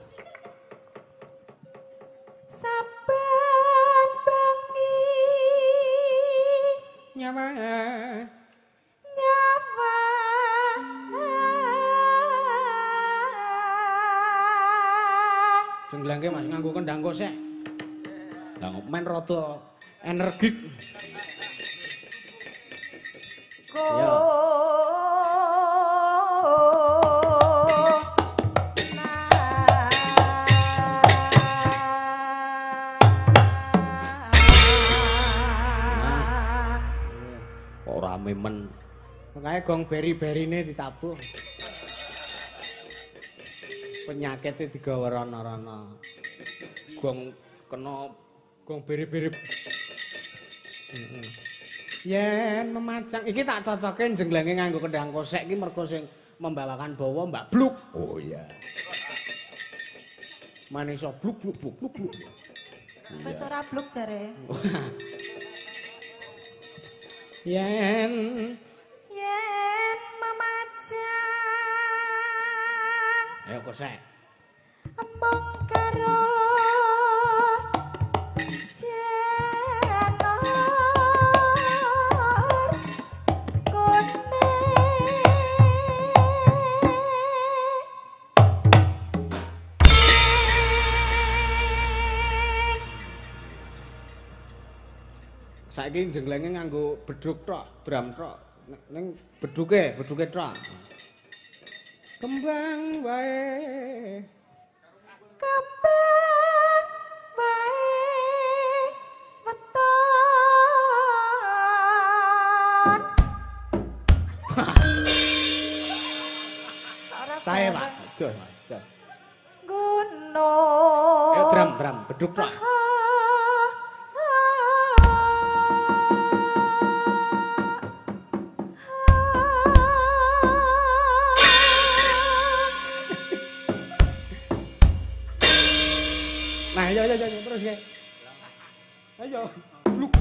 C: Saben bengi
B: Nyawa
C: nyawa
B: jenglangke Mas nganggo kendang kok sik. Lah men rada energik.
C: Ya.
A: Ora memen.
B: Makanya gong beri-berine ditabuh. Penyakitnya digawa rana-rana. Gong kena gong beri-beri. Yen memacang iki tak cocoke jenglenge nganggo kendang kosek iki mergo sing membawakan bawa Mbak Bluk.
A: Oh iya.
B: Manisa bluk bluk bluk bluk bluk.
C: Wis ora bluk jare.
B: Yen
C: Memacang
B: ayo kosek.
C: embong karo janor kone
B: Saiki jenglenge nganggo bedhug tok, drum tok. Ning bedhuge tok. Kembang wae.
C: kembang wae weton.
B: Sae, Pak. Jos, jos.
C: Gunung.
B: Ayo drum, bedhug tok. Nah, ayo terus ya. Ayo, bluk.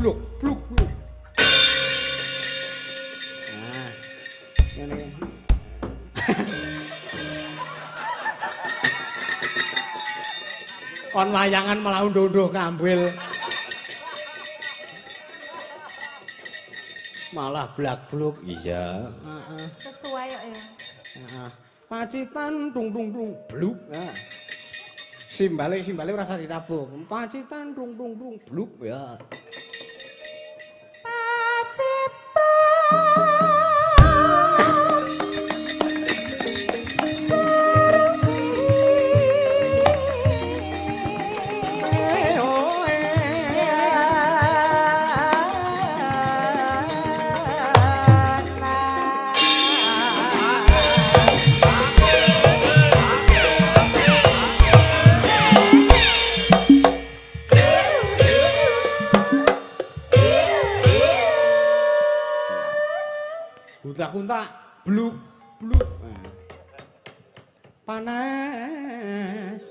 B: Nah, ini. Kon wayangan malah unduh-unduh kambil. Malah blak-bluk.
A: Iya.
B: Heeh.
C: Sesuai kok ya.
B: Heeh. Pacitan dung dung dung bluk. Nah. Simbale ora usah ditabung. Pacitan dung dung dung bluk ya. Kunta-kunta bluk bluk. Panas.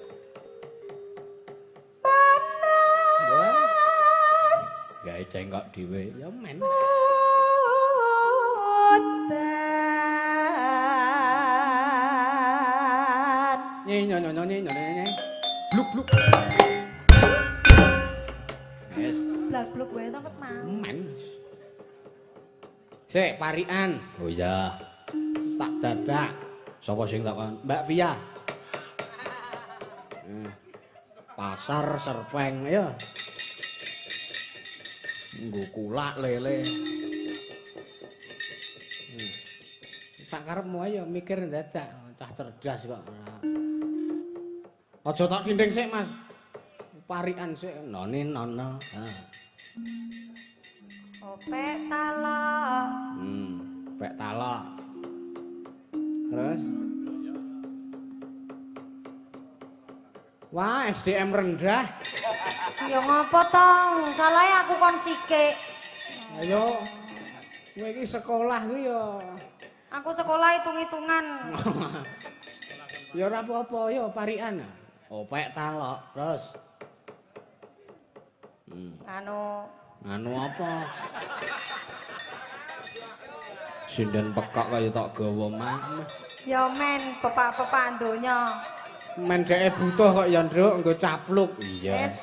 B: Panas. Gawe cengkok dhewe ya men. Nyanyi. Bluk bluk. Yes.
C: Blak-bluk wae to ket mang.
B: Men. Sik, parian.
A: Oh iya.
B: Tak dadak.
A: Sapa sing takon?
B: Mbak Via. Pasar Serpeng ya. Nggo kulak lele. Sakarepmu ayo mikir dadak, cah cerdas kok. Aja tak tinding sik, Mas. Parian sik, noni nono.
C: Opek talak.
B: Pek talak. Terus? Wah, SDM rendah.
C: Ya ngopo tong? Salahe aku kon sikik.
B: Ayo. Kowe iki sekolah ku ya.
C: Aku sekolah hitung-hitungan.
B: Ya ora apa-apa ya parian. Opek talak, terus.
C: Anu
B: apa?
A: Sinden pekak kaya tak gawa mah.
C: ya men pepak-pepak donya.
B: Men dheke butuh kok ya, Nduk, nggo capluk.
A: Iya.
C: Wis.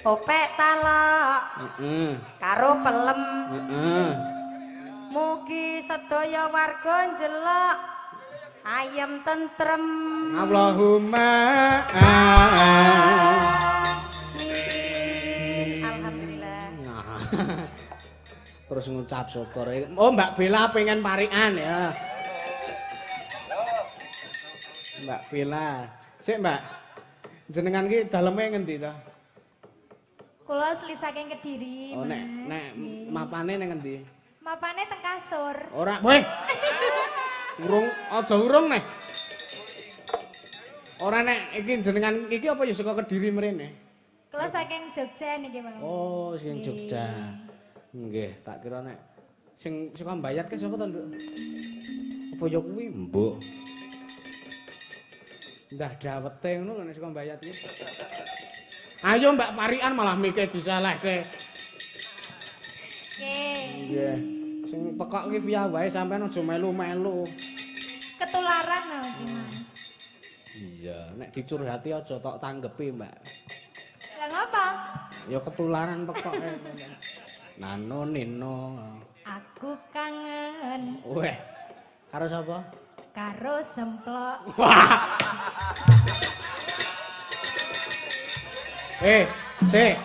C: Opek talak. Karo pelem. Mugi sedaya warga njelok ayem tentrem.
B: Allahumma
C: Alhamdulillah.
B: Terus ngucap syukur. Oh, Mbak Bella pengen parian ya. Mbak Bella. Sik, Mbak. Jenengan ki daleme ngendi to?
E: Kula asli saking Kediri,
B: Oh,
E: Mas.
B: nek mapane ning ngendi?
E: Mapane teng kasur.
B: Ora, weh. Urung nih. Ora nek iki jenengan iki apa ya saka Kediri mrene?
E: Kula saking Jogja niki, Bang.
B: Oh, sing Jogja. Nggih, tak kira nek sing saka Mbayat ki sapa to, Nduk? Apa ya kuwi?
A: Mbok.
B: Ndah dawete ngono lho nek saka Mbayat iki. Ayo Mbak Parian malah mikir disalehke.
E: Nggih.
B: Nggih. Sing pekok ki via wae sampean aja melu-melu.
E: Ketularan lho iki, Mas.
B: Iya, nek dicurhati aja tok tanggepi, Mbak.
E: Lah ngapa?
B: Ya ketularan pekoke. Nano Nino.
E: Aku kangen
B: Weh. Karo sapa?
E: karo semplok.
B: Sik.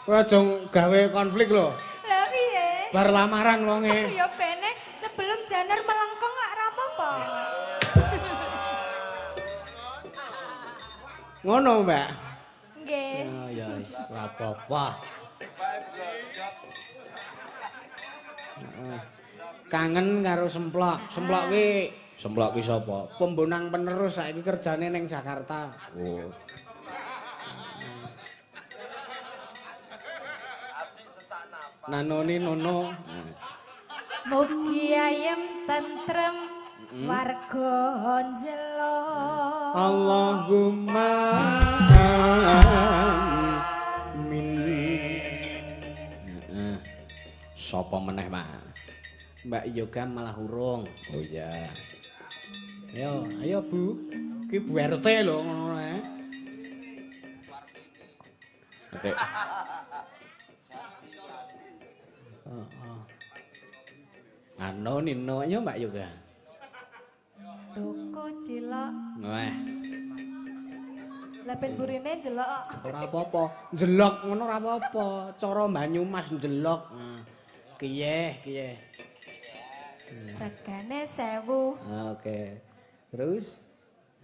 B: Kowe aja gawe konflik lho.
E: Lah piye?
B: Bar lamaran wonge.
E: Ya bene sebelum janer melengkung lak ra apa-apa.
B: Ngono, Mbak.
E: Nggih.
B: Ya ora apa-apa. Kangen karo semplok. Semplok ki sapa? Pembonang penerus saiki kerjane ning Jakarta.
A: Oh.
B: Nanoni nono.
E: Mugi ayem tentrem warga njelo.
B: Allahumma amin.
A: Sapa meneh, Mak?
B: Mbak Yoga malah urung.
A: Oh iya.
B: Ayo Bu. Ki Bu RT lho ngono ae.
A: Adik.
B: Nino, ayo Mbak Yoga.
E: Tuku cilok.
A: Weh,
E: Lah ben burine jelok.
B: Ora apa-apa. Njelok ngono ora apa-apa. Cara Banyumas njelok. Nah, kiye.
E: Regane 1000.
B: Oke. Terus?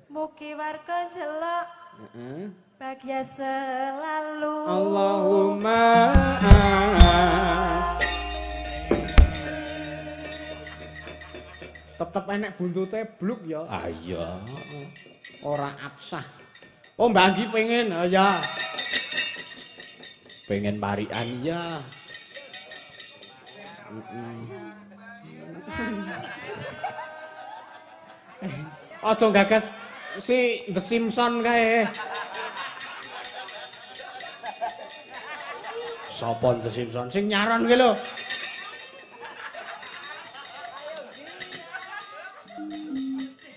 E: Mugi warga jelok.
B: Heeh.
E: Bahagia selalu.
B: Allahumma tetep enek buntute bluk ya.
A: ah iya.
B: Ora absah. Oh, Mbak Anggi pengen. Oh ya.
A: Pengen parian
B: Ya. Aja gagas si The Simpson kae.
A: Sapa The Simpson?
B: Sing nyaron ki lho.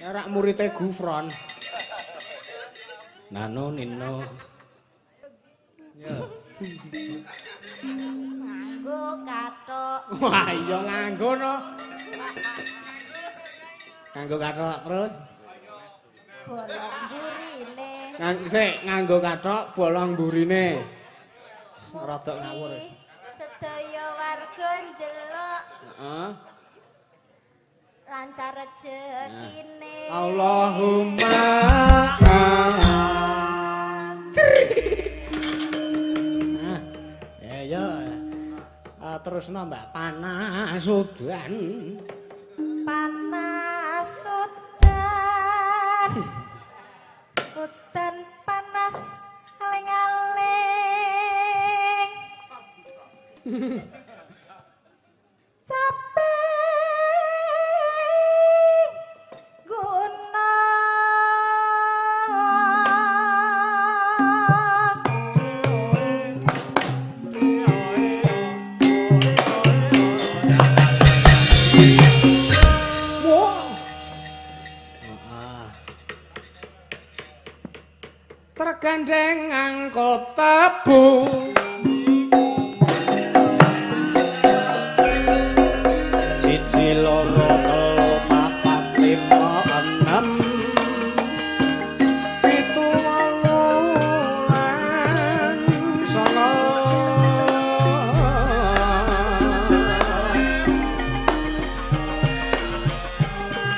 B: Ora muridé Gufron.
A: Nano Nino.
C: Nganggo kathok.
B: Wah, iya nganggo no. Nganggo kathok terus.
C: Bolong burine.
B: Nganggo kathok bolong burine. Rada ngawur.
C: Sedaya warga njelok
B: Heeh.
C: lancar rezekine.
B: Allahumma ya terusno Mbak Panasudan.
E: Panas udan. Udan panas aling-aling. Capek
B: tergandeng angkot tebu.
A: Siji loro telu papat lima enam.
B: Pitu wolu lan songo.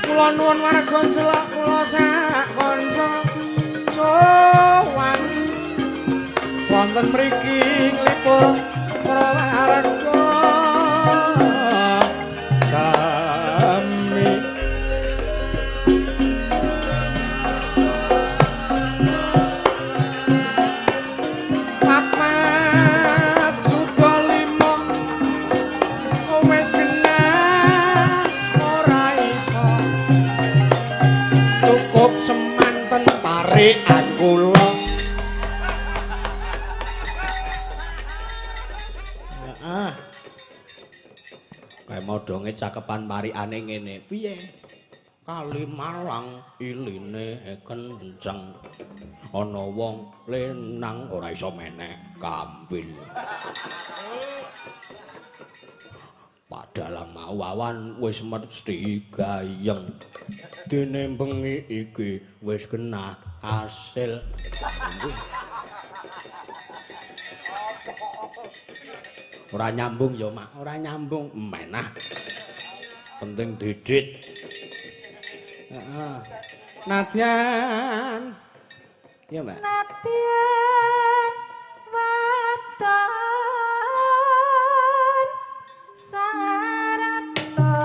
B: Kula nuwun warga celak kula sak kanca sowan wonten mriki nglipur prawarga sami. Papat suda lima wis kena ora iso cukup semanten parikan kula. Heeh.
A: Kae modonge cakepan parikane ngene. Piye? Kali Malang iline kenceng. Ana wong lenang ora iso menek kampil. Padahal mau awan wis mesti gayeng. Dene bengi iki wis kena hasil. Ora nyambung ya, Mak.
B: Ora nyambung.
A: Menah. Penting didit.
B: Heeh. Nadyan. Ya, Mbak.
E: Nadyan wadon sarata.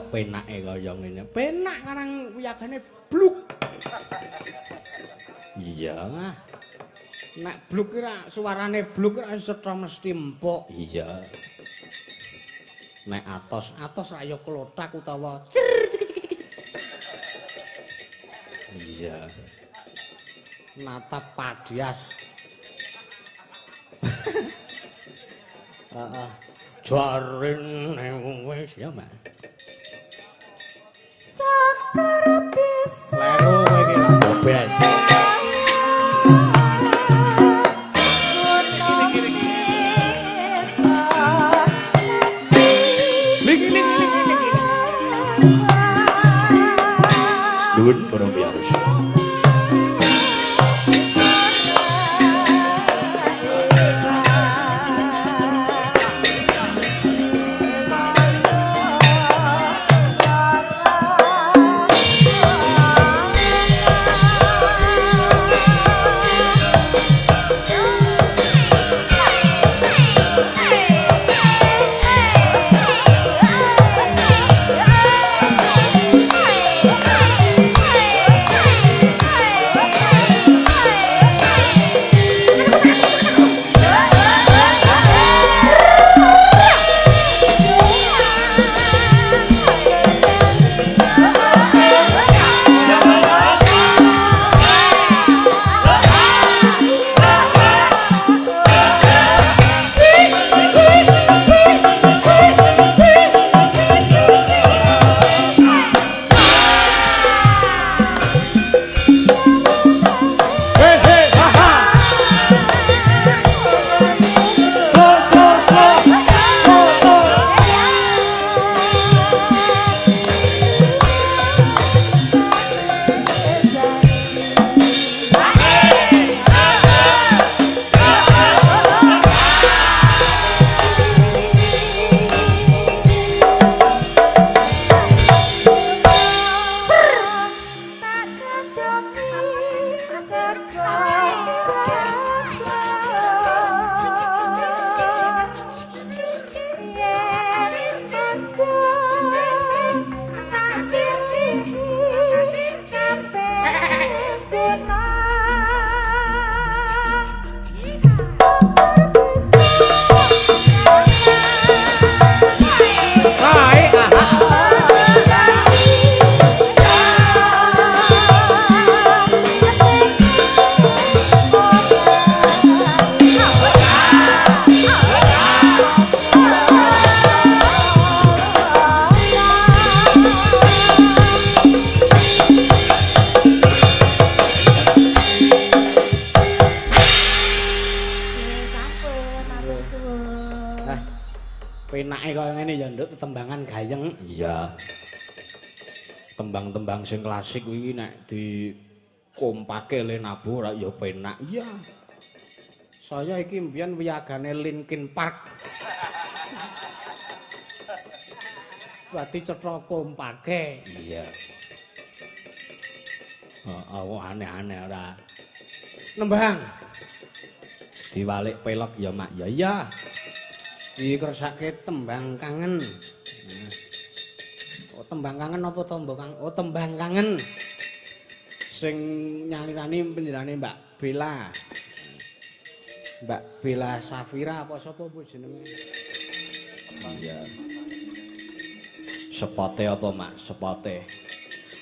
A: penake kaya ngene.
B: Penak karang wiyagane bluk.
A: Iya.
B: Nek bluk ki ra suarane bluk ra cetha mesti empuk.
A: Iya. Nek atos
B: ra ya klothak utawa
A: iya.
B: natap padias. Heeh.
A: Jarine wis ya, Mak.
C: Sakar bisa
B: Leru kowe iki ra bobet.
A: Nuwun para miyarsa.
B: Penake kaya ngene ya nduk tetembangan gayeng.
A: Iya. Tembang-tembang sing klasik iki nek dikompake le nabuh ora ya penak.
B: Iya. Saya iki mbiyen wiyagane Linkin Park. Berarti cetha kompake.
A: Iya. Heeh, aneh-aneh ora.
B: Nembang.
A: Diwalik pelok ya, Mak. Ya iya.
B: Dikersake tembang kangen. Oh, tembang kangen apa tombo kang? Oh, tembang kangen. Sing nyalirani penjenengane Mbak Bella. Mbak Bella Safira apa sapa bu jenenge?
A: Iya. Sepote apa, Mak? Sepote.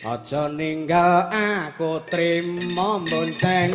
B: Aja ninggal aku trimo bonceng.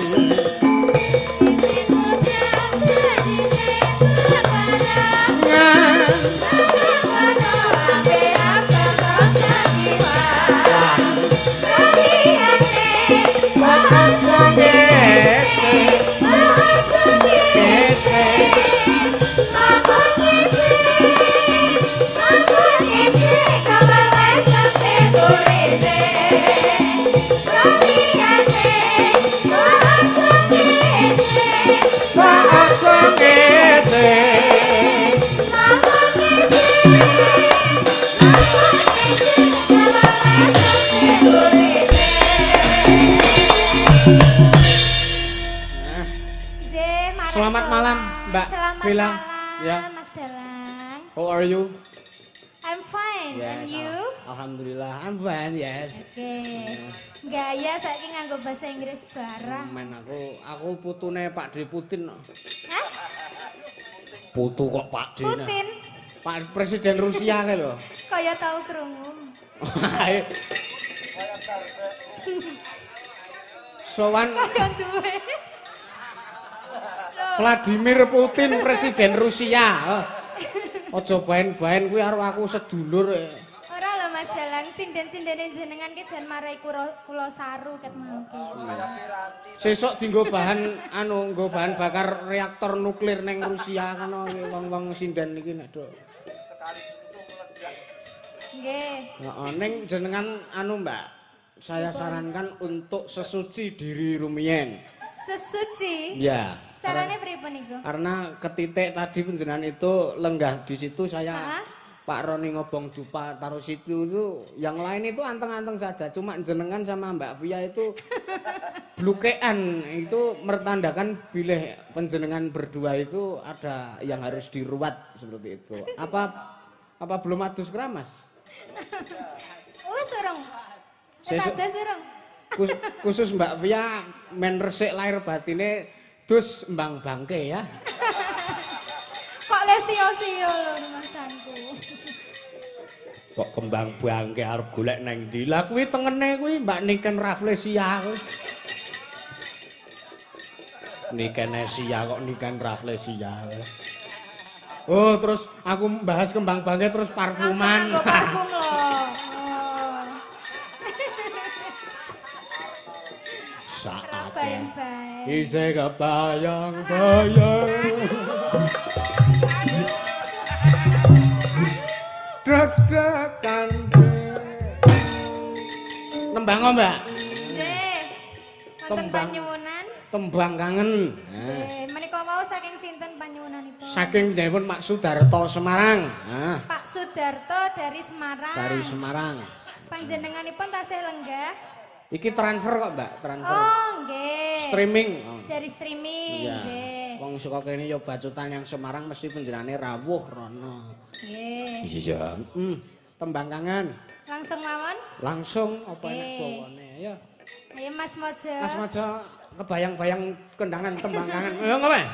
B: Selamat malam, Mbak
E: Selamat
B: Bella.
E: malam,
B: Ya.
E: Mas Dalang.
B: How are you?
E: I'm fine. And you?
B: Alhamdulillah, I'm fine, yes.
E: Oke. Gaya saiki nganggo bahasa Inggris barang.
B: Men aku putune Pak D Putin.
E: Hah?
B: Putu kok Pak D.
E: Putin?
B: Pak Presiden Rusia kae lho.
E: Kaya tahu krungu.
B: Ayo. Sowan
E: Kaya duwe.
B: Vladimir Putin Presiden Rusia. Aja baen-baen kuwi karo aku sedulur.
E: Ora lho Mas Jalang, sinden-sindene jenengan ki jan marai kula saru ket mangke.
B: Sesuk dienggo bahan nggo bahan bakar reaktor nuklir ning Rusia kono wong-wong sinden iki nek do.
E: Nggih.
B: Heeh, ning jenengan Mbak, saya sarankan untuk sesuci diri rumiyin.
E: Sesuci?
B: Ya.
E: Caranya pripun niku?
B: Karena ketitik tadi penjenengan itu lenggah di situ saya
E: Hah?
B: Pak Roni ngobong dupa taruh situ itu yang lain itu anteng-anteng saja cuma jenengan sama Mbak Via itu blukean itu mertandakan bilih penjenengan berdua itu ada yang harus diruat seperti itu apa belum adus keramas?
E: Oh surung.
B: Sesuk-
E: Ada surung.
B: Khusus Mbak Via men resik lahir batine dus mbang bangke ya.
E: Kok le sio-sio lho masanku.
B: Kok kembang bangke arep golek nang ndi? Lah kuwi tengene kuwi Mbak Niken Rafflesia kuwi. Nikenesia kok Niken Rafflesia. Oh, terus aku bahas kembang bangke terus
E: Langsung
B: parfuman.
E: nganggo parfum lho. Oh.
B: Saat
E: Bayang-bayang.
B: Ise kebayang-bayang. Deg-degan. Nembang Mbak.
E: Nggih. Wonten
B: Tembang.
E: panyuwunan.
B: Tembang kangen.
E: Nggih, menika mau saking sinten panyuwunanipun?
B: Saking jenengipun Mak Sudarto Semarang. Nah,
E: Pak Sudarto dari Semarang.
B: dari Semarang.
E: Panjenenganipun tasih lenggah.
B: Iki transfer kok, Mbak, transfer.
E: Oh, nggih.
B: Streaming.
E: Dari streaming,
B: Iya.
E: nggih.
B: Wong saka kene ya bacutan yang Semarang mesti penjenengane rawuh rono.
E: Nggih.
A: Iya.
B: Tembang kangen.
E: Langsung mawon.
B: Langsung apa
E: Oke.
B: enek bawane. Ayo.
E: Ayo Mas Mojo.
B: Mas Mojo kebayang-bayang kendangan tembang kangen. Ayo nggak, Mas?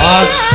E: Oh,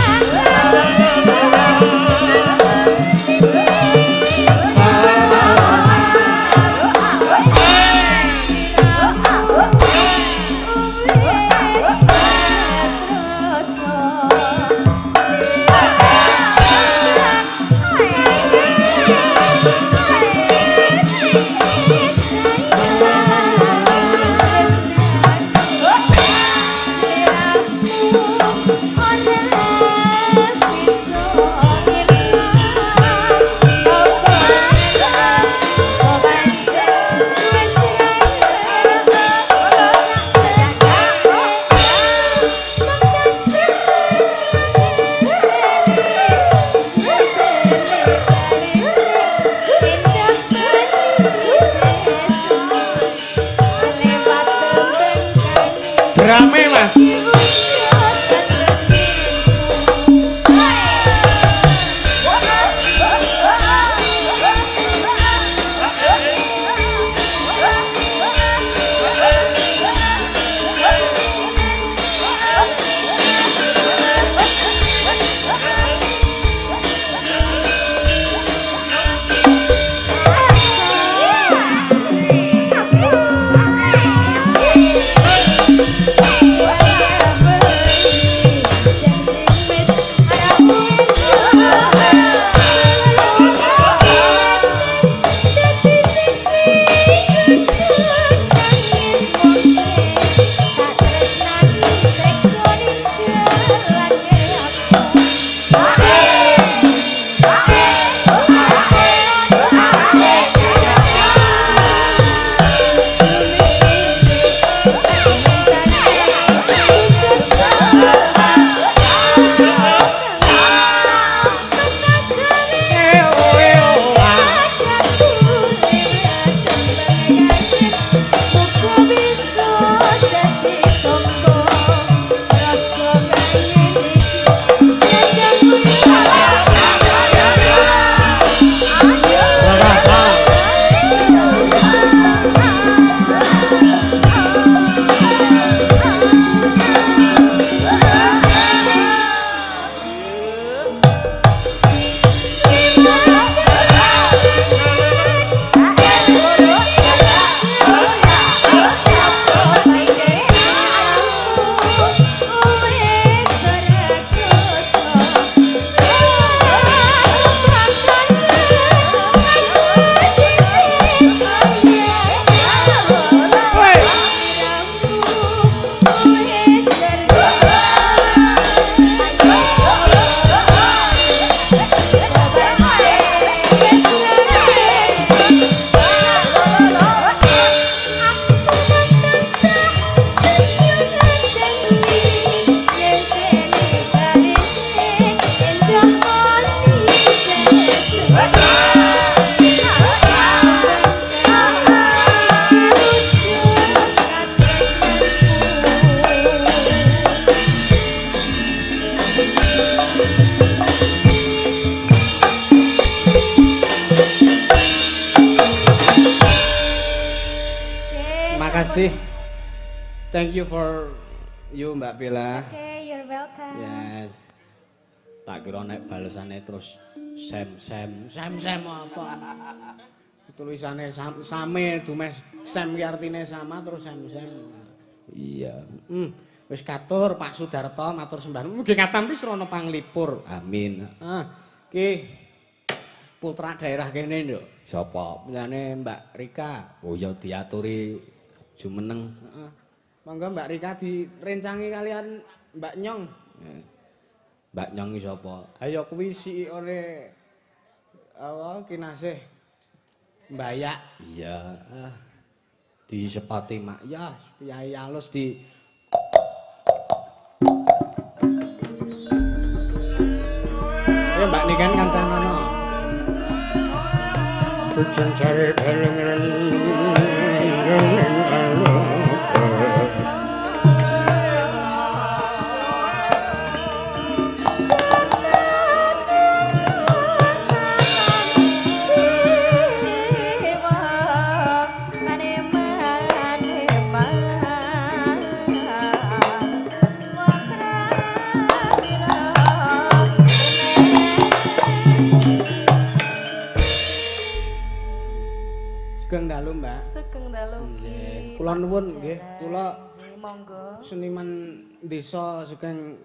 B: kasih. Thank you for you Mbak Bella.
E: Oke, you're welcome.
B: Yes.
A: Tak kira nek balesane terus sem
B: Apa? Tulisannya same dumes Sam ki artine sama terus Sam.
A: iya
B: Wis katur Pak Sudarto matur sembah. Mugi katampi srana panglipur.
A: amin
B: Ki putra daerah kene nduk.
A: sapa
B: Punyane Mbak Rika.
A: oh ya diaturi jumeneng
B: Heeh. Monggo Mbak Rika direncangi kalian Mbak Nyong.
A: Mbak Nyong iki sapa
B: Ayo kuwi CEO-ne kinasih Mbayak.
A: iya disepati mak
B: Ya, Piai alus di Ya Mbak Niken kancanono. Hujan cari Sugeng dalu Mbak.
C: Sugeng dalu
B: Nggih. Kula nuwun nggih, kula
C: monggo.
B: seniman desa saking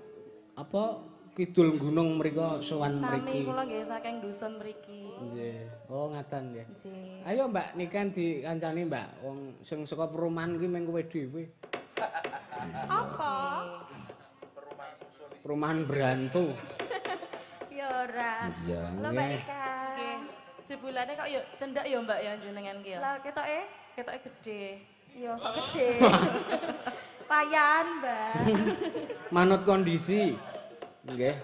B: apa kidul gunung mriku sowan
C: Sami
B: mriki.
C: kula nggih saking dusun mriki.
B: Nggih. Oh ngaten nggih.
C: Nggih.
B: Ayo Mbak Niken dikancani Mbak, wong sing saka perumahan kuwi mung kowe dhewe.
C: Apa?
B: Perumahan Berantu.
C: Ya ora.
A: iya
C: Lho Mbak Ika.
F: Nggih. Jebulane kok yo cendak yo Mbak ya jenengan ki ya.
C: Lah ketoke
F: Ketoke gede.
C: ya sok gede. Payan, Mbak.
B: Manut kondisi. Nggih.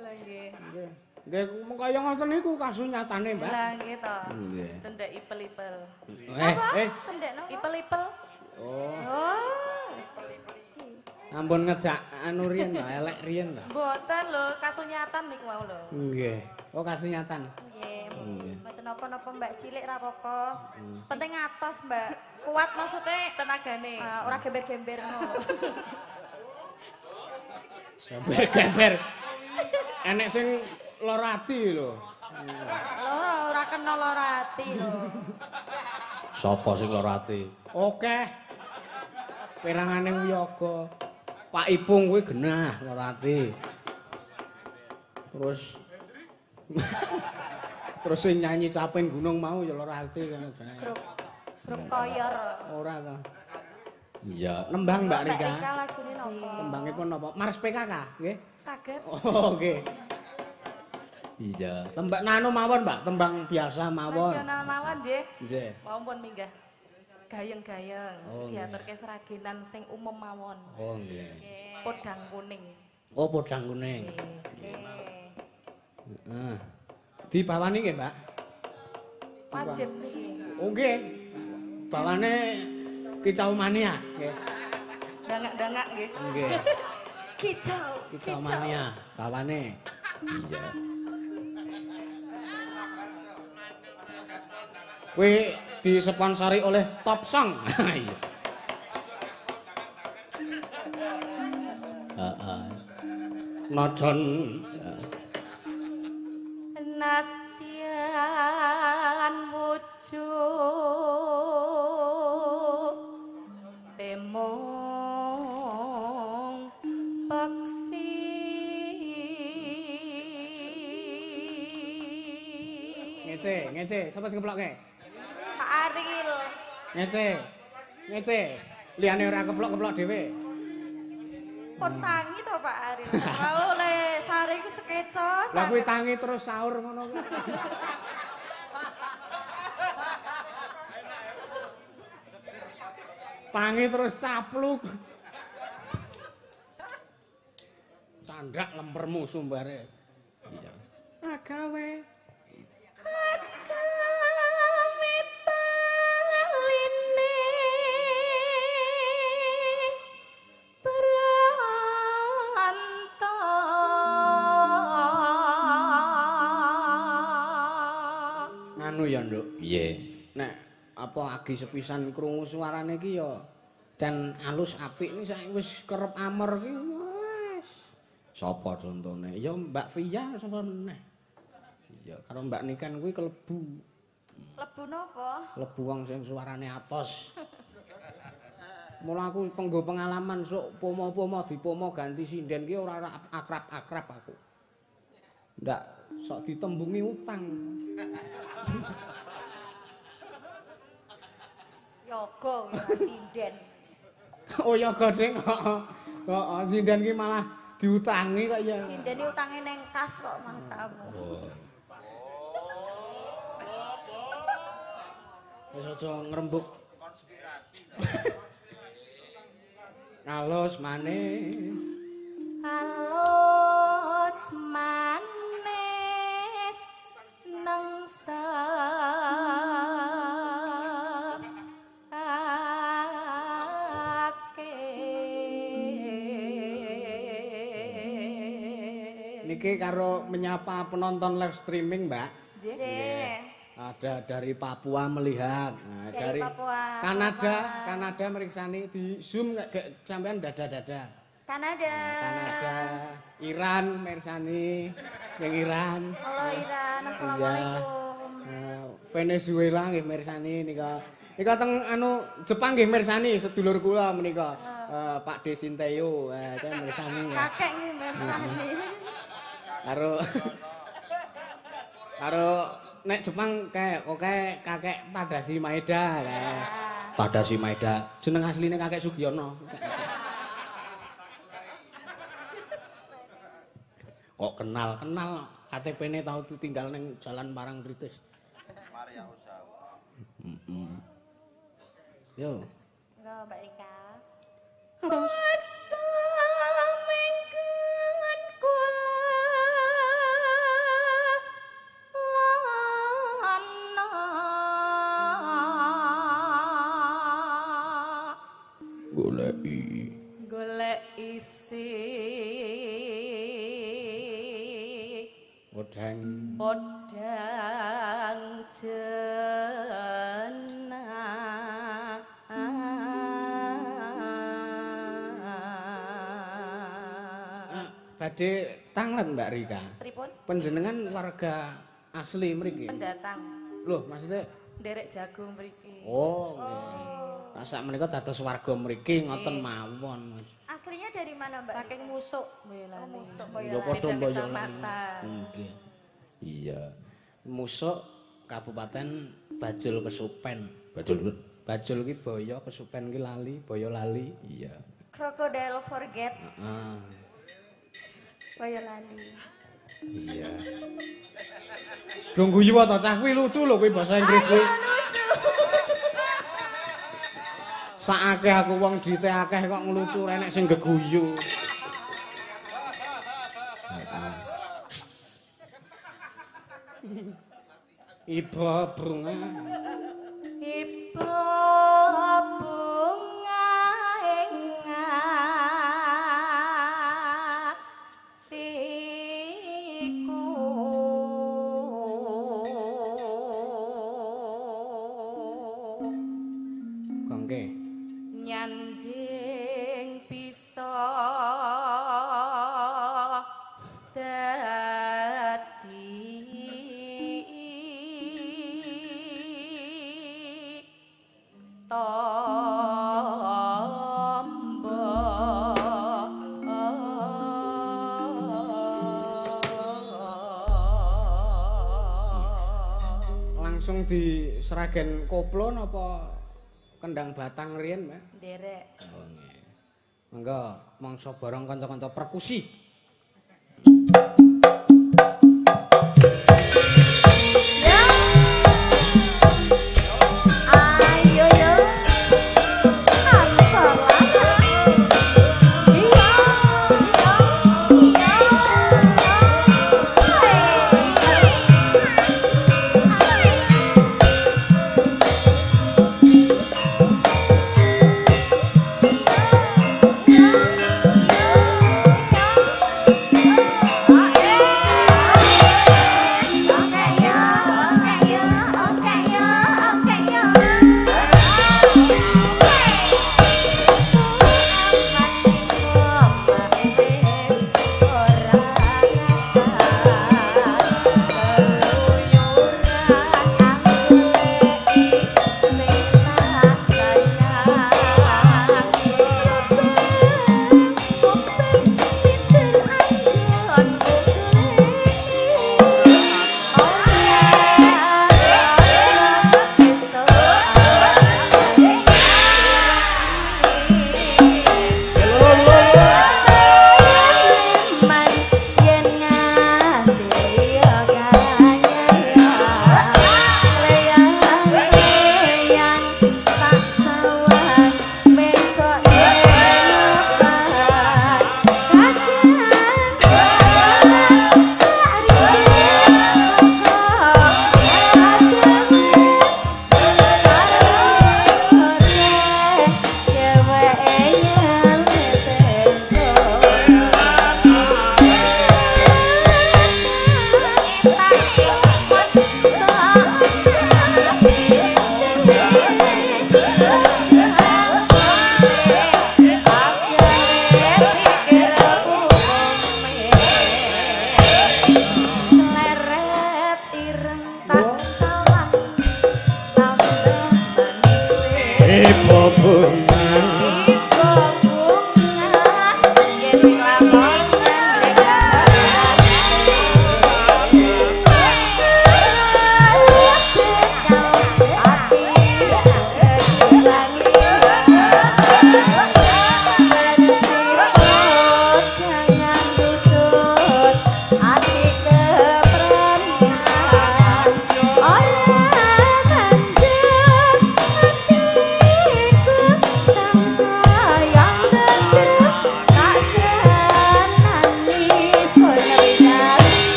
F: Lah nggih.
B: Nggih. Nggih kaya ngoten niku kasunyatane Mbak.
F: Lah nggih to.
B: Nggih.
F: Cendak ipel-ipel.
C: Cendekno.
F: Ipel-ipel.
B: Oh,
C: Oh.
B: ampun ngejak anu riyen to, elek riyen to.
F: Mboten lho, kasunyatan niku wau lho.
B: Nggih. Oh kasunyatan.
C: Nggih. Mboten napa-napa Mbak cilik ra apa-apa. Penting atos, Mbak. Kuat maksudnya
F: Tenagane.
C: ora gember-gember ngono.
B: Gember-gember. Enek sing lara ati lho.
C: Lho ora kena lara ati lho.
A: sapa sing lara ati
B: Oke. Perangane wiyaga. Pak Ipung kuwi genah lara ati. Terus terus sing nyanyi Caping Gunung mau ya lara ati kan.
C: Grup koyor.
B: Ora to.
A: iya
B: Nembang Mbak Rika.
C: Mbak Rika lagune napa?
B: Tembangipun napa? Mars PKK, nggih.
C: Saged.
B: Oh, nggih.
A: iya
B: Tembang nanu mawon, Mbak, tembang biasa mawon.
F: Nasional mawon nggih.
B: Nggih.
F: Wau pun minggah. Gayeng-gayeng
B: Oh,
F: diaturke seragenan sing umum mawon.
B: Oh, nggih.
F: Podang kuning.
B: Oh, podang kuning.
C: Oke.
B: Heeh. Dibawani nggih, Mbak?
F: Wajib niki.
B: Oh, nggih. Bawane Kicau Mania, nggih.
F: Dangak-dangak nggih.
B: Nggih.
C: Kicau.
B: Kicau Mania, bawane.
A: iya
B: Kuwi disponsori oleh Top Song. Iya.
A: heeh
B: Nodon
F: Nadyan wujud temong peksi
B: ngece, sapa sing ngeplokke?
C: Pak Aril.
B: Ngece. Liyane ora keplok-keplok dhewe.
C: Pun tangi to Pak Aril. Mau le sare iku sekeco.
B: Lah kuwi tangi terus sahur ngono kuwi. Tangi terus capluk. Candak lempermu sumbare.
A: iya
B: Agawe.
A: anu ya nduk
B: Nek apa agi sepisan krungu suarane iki ya jan alus apik iki saiki wis kerep amer iki wis. Sapa contone? Ya Mbak Via sapa meneh. Iya, karo Mbak Niken kuwi kelebu.
C: Lebu napa?
B: Lebu wong sing suarane atos. Mula aku penggo pengalaman sok pomo-pomo dipomo ganti sinden ki ora akrab-akrab aku. Ndak sok ditembungi utang.
C: Yoga ya sinden.
B: Oh ya godeng. Heeh, sinden ki malah diutangi kok ya.
C: Sinden iki utange neng kas kok mangsamu.
B: Wis aja ngrembug konspirasi. Alus manis.
E: Alus manis nengsa
B: Niki karo menyapa penonton live streaming, Mbak.
C: Nggih.
B: Ada dari Papua melihat. Nah,
C: Dari Papua.
B: Kanada meriksani di Zoom kayak sampean dada-dada.
C: Kanada.
B: Kanada, Iran meriksani yang Iran.
C: Halo Iran, assalamualaikum.
B: Venezuela nggih mirsani nika. Nika teng anu Jepang nggih mirsani sedulur kula menika. Pak De Sinteyou, saya mirsani.
C: Kakek nggih mirsani.
B: Karo nek Jepang kayak kakek Tadashi Maeda kae.
A: Tadashi Maeda.
B: Jeneng asline kakek Sugiono. Kok kenal KTP-ne tau tinggal ning Jalan Parangtritis.
D: Maria Osawa.
B: Yo.
C: Enggak, Mbak Rika.
E: Masa mengken kula lana golek isi
B: Podang
E: jenah
B: badhe tangan Mbak Rika.
F: Pripun?
B: Panjenengan warga asli mriki.
F: Pendatang.
B: Loh, maksudnya
F: Derek jagung mriki.
B: oh, nggih. Nah, sak menika dados warga mriki ngoten mawon.
C: Aslinya dari mana, Mbak?
F: Saking musuk Boyolali.
C: Musuk
B: Ya
C: Boyolali.
B: padha
F: Beda
B: Boyolali.
F: kecamatan.
B: Nggih. Iya. Musuk Kabupaten Bajul Kesupen. Bajul ki Boyo, Kesupen ki lali, Boyolali. Iya.
C: Crocodile forget
B: Heeh.
C: Boyolali.
B: Iya. Dong guyu ta cah kuwi lucu lho kuwi basa Inggris kuwi. Sakake aku wong dite akeh kok nglucu renek sing geguyu. Iba bunga
E: iba bunga ingatiku
B: Gongke.
E: nyanding bisa dadi
B: Langsung diseragen koplo napa kendang batang riyen, Mbak?
F: Derek.
B: Oh nggih. Monggo mangsa bareng kanca-kanca perkusi.
C: Ayo yo.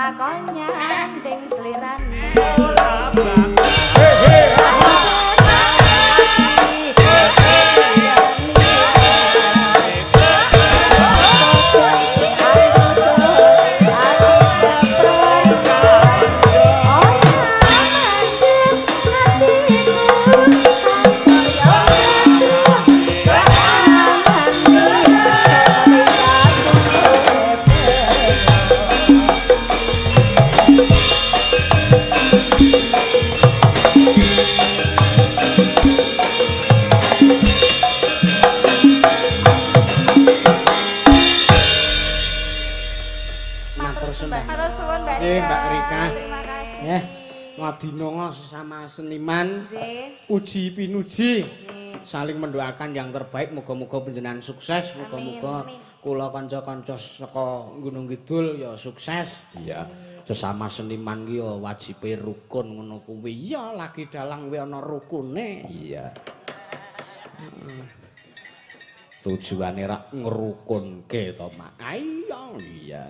F: lakon nyanding slirane.
C: Matur suwun Mbak Rika.
B: Mbak Rika.
C: Terima kasih.
B: Ya, ngadinonga sesama seniman,
C: Nggih.
B: uji pinuji,
C: Nggih.
B: saling mendoakan yang terbaik. Muga-muga panjenengan sukses, muga-muga
C: Amin, amin.
B: kula kanca-kanca saka Gunung Kidul ya sukses.
A: Iya.
B: Sesama seniman ki ya wajibe rukun ngono kuwi. Ya lagi dalang kuwi ana rukune.
A: Iya. Tujuane rak ngrukunke to, Mak.
B: Ayo.
A: Iya.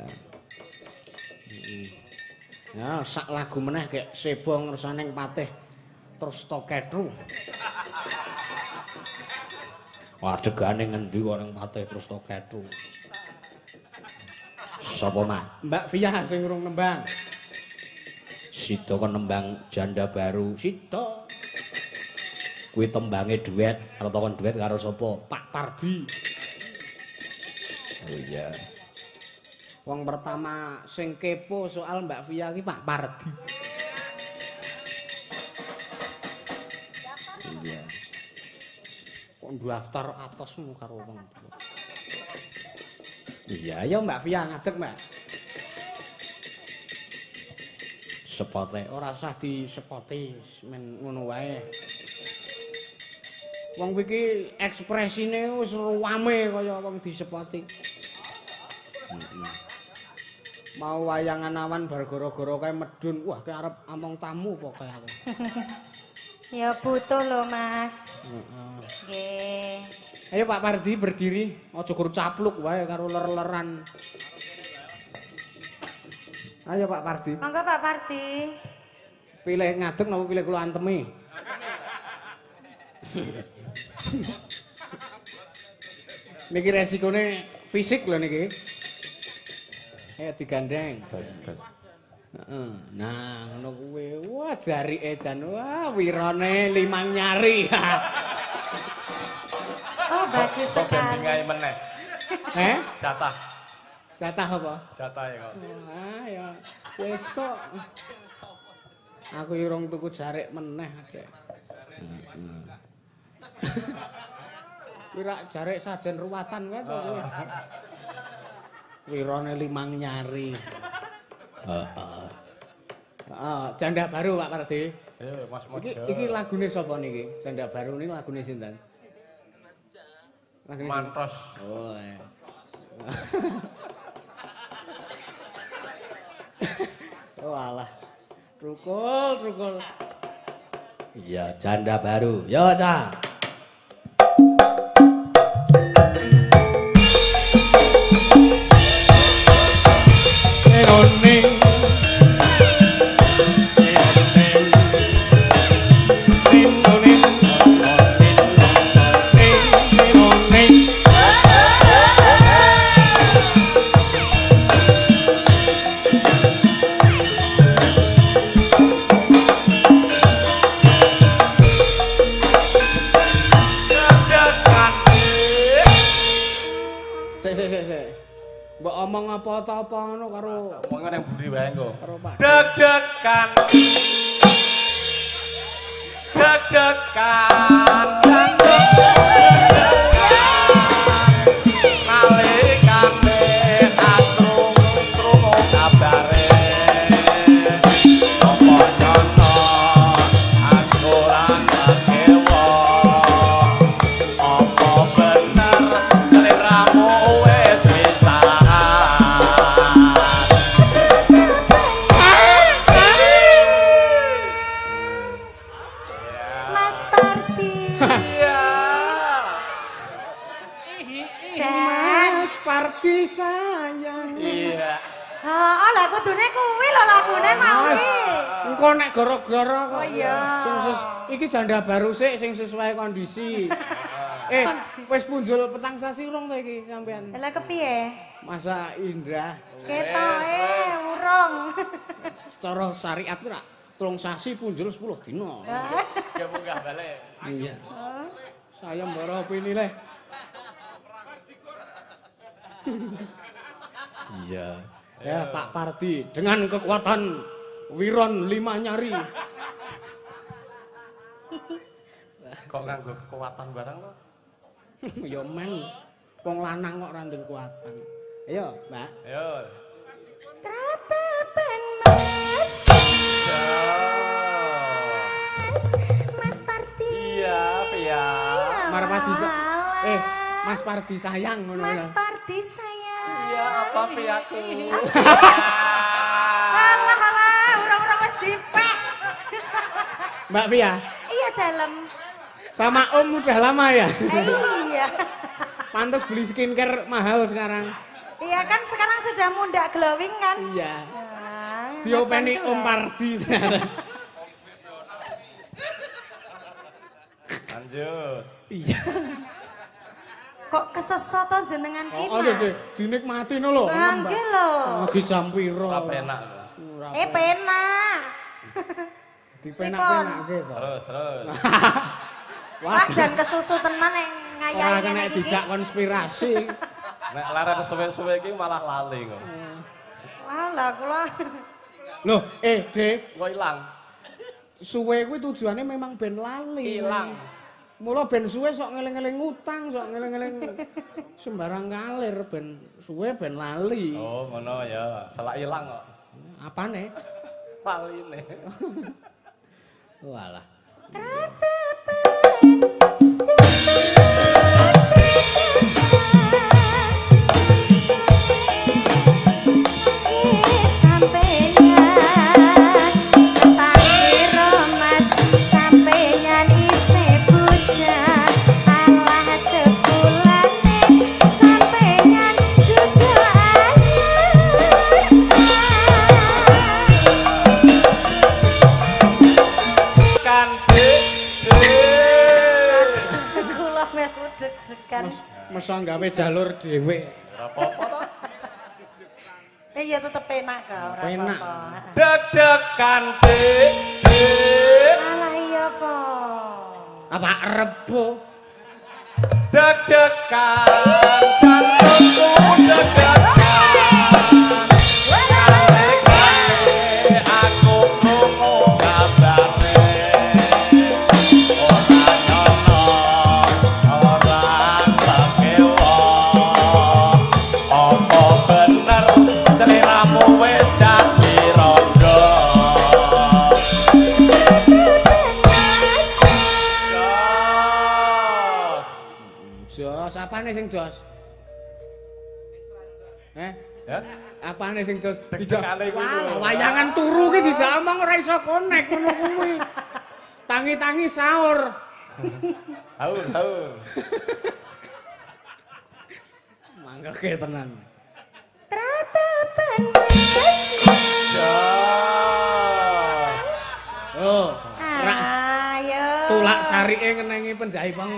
B: Ya sak lagu meneh kek sebo ngersaning patih terus to ketru.
A: Wadegane ngendi kok ning patih terus to kethu. Sapa, Mak?
B: Mbak Via sing urung nembang.
A: Sida kon nembang janda baru. Sida. Kuwi tembange duet, arep kon duet karo sapa?
B: Pak Pardi.
A: Oh iya.
B: Wong pertama sing kepo soal Mbak Via ki Pak Pardi.
A: Iya.
B: Kok daftar atasmu karo wong tuwa.
A: Iya,
B: Ayo Mbak Via ngadeg, Mbak.
A: sepote.
B: Ora usah disepoti, men ngono wae. Wong iki ekspresine wis ruwame kaya wong disepoti. Mau wayangan awan bar gara-gara kae medun. Wah, kae arep among tamu apa kae aku.
C: Ya butuh loh Mas.
B: Heeh.
C: Nggih.
B: Ayo Pak Pardi berdiri, aja guru capluk wae karo ler-leran. Ayo Pak Pardi.
C: Monggo Pak Pardi.
B: Pilih ngadeg napa pilih kula antemi? Niki resikone fisik lho niki. Ayo digandeng.
A: Tes.
B: Heeh. Nah, ngono kuwi. Wah, jarike jan. Wah, wirane limang nyari.
C: Oh, bagus
D: So ben
C: sekali.
D: bingai meneh. Jatah.
B: Jatah apa?
D: Jatah ya kok.
B: Ah, ya. Besok. Aku urung tuku jarik meneh akeh. Kuwi rak jarik sajen ruwatan kae to kuwi. Wirane limang nyari.
A: Heeh.
B: Heeh, janda baru Pak Pardi.
D: Ayo Mas
B: Iki
D: Mojo.
B: lagune sapa niki? Janda baru ini lagune sinten? Lagune sinten?
D: Mantos.
B: Oh. Ya. Oh alah. Rukul.
A: Iya, janda baru. Yo, Cah.
B: Ning Sik. Mbok omong apa ta apa ngono karo
D: Omongan yang buri wae engko.
B: karo Pak.
D: Deg-degan. Deg-degan. Nalikane atrung-trung kabare. Apa nyono aturan kewa. Apa bener seliramu wis pisan.
C: Mas Pardi.
D: Iya.
C: Jan.
B: Mas Pardi sayang.
D: Iya.
C: Heeh, lah kudune kuwi lho lagune mau
B: Mas,
C: iki.
B: engko nek gara-gara kok.
C: Oh iya.
B: Iki janda baru sik sing sesuai kondisi. Wis punjul petang sasi urung to iki sampean?
C: Lah kepiye?
B: Masa Indra
C: Ketoke urung.
B: secara syariat ku nak 3 sasi punjul 10 dina.
D: Ya munggah balik.
B: Iya. Saya mbara opini le.
A: Iya.
B: Ya Pak Pardi dengan kekuatan Wiron 5 nyari.
D: Kok nganggo kekuatan barang to?
B: Ya men wong lanang kok ora ndek kekuatan. Ayo, Mbak.
D: Ayo.
C: Tratapan Mas. Mas Parti.
D: Iya, Pia.
B: Marpadi Mas Pardi sayang ngono.
C: Mas Parti sayang.
D: Iya, apa Piaku?
C: Alah alah, urang-urang wis dipek.
B: Mbak Pia,
C: Iya dalam.
B: sama Om udah lama ya?
C: Iya.
B: Pantes beli skincare mahal sekarang.
C: Iya kan sekarang sudah muda glowing kan?
B: Iya.
C: Nah,
B: Diopeni
C: macam
B: Om
C: itulah.
B: Pardi sekarang.
D: Lanjut.
B: Iya.
C: Kok kesesoto jenengan ki
B: Oh, deh,
C: Mas?
B: dinikmati no lho.
C: Nggih lho.
B: Lagi jam piro?
D: Ora penak.
C: Penak.
B: Dipenak-penak gitu.
D: Terus.
C: Wah, jan kesusu tenan yang
B: Ora
C: ngayahi
B: kena
C: ngene iki.
B: dijak konspirasi.
D: Nek laren suwe-suwe iki malah lali kok.
C: Walah kula.
B: Loh, Dek,
D: Kok ilang?
B: suwe kuwi tujuannya memang ben lali.
D: Ilang.
B: Mula ben suwe sok ngeling-eling ngutang, sok ngeling-eling sembarang kalir ben suwe ben lali.
D: Oh, ngono ya. Salah ilang kok.
B: Apane?
D: Laline.
B: Walah.
D: Kan
C: Kula melu deg-degan.
B: Masa gawe jalur dhewe.
D: ora apa-apa to.
C: Iya tetep penak ka, ora
B: Penak.
C: apa-apa.
D: Deg-degan
C: Alah iya po.
B: Apa rebo?
D: Deg-degan jantungku deg-degan. Aku krungu kabare. Ora nyono, ora kekewo. Apa bener seliramu wis dadi rondo? Jos.
B: Jos, apane sing jos?
D: Ya?
B: Apane sing jos?
D: Deg-degane kuwi lho.
B: Wah, wayangan turu ki dijamang ora iso konek ngono kuwi. Tangi-tangi sahur.
D: Haur.
B: Mangkelke tenan.
C: Tratapan Mas.
D: Jos.
B: Oh, rak
C: Ayo.
B: tulak sarike ngenengi penjahit bang.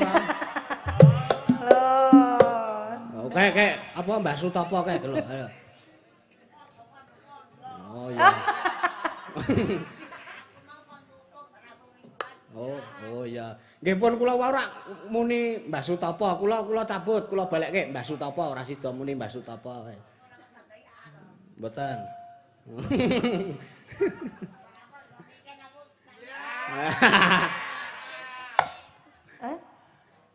C: Loh.
B: Oh, kayak apa Mbah Sutopo kayak lho. Ayo. Oh iya. Oh iya. Nggih pun kula ora muni Mbah Sutopo, kula cabut, kula balekke Mbah Sutopo ora sida muni Mbah Sutopo. Mboten.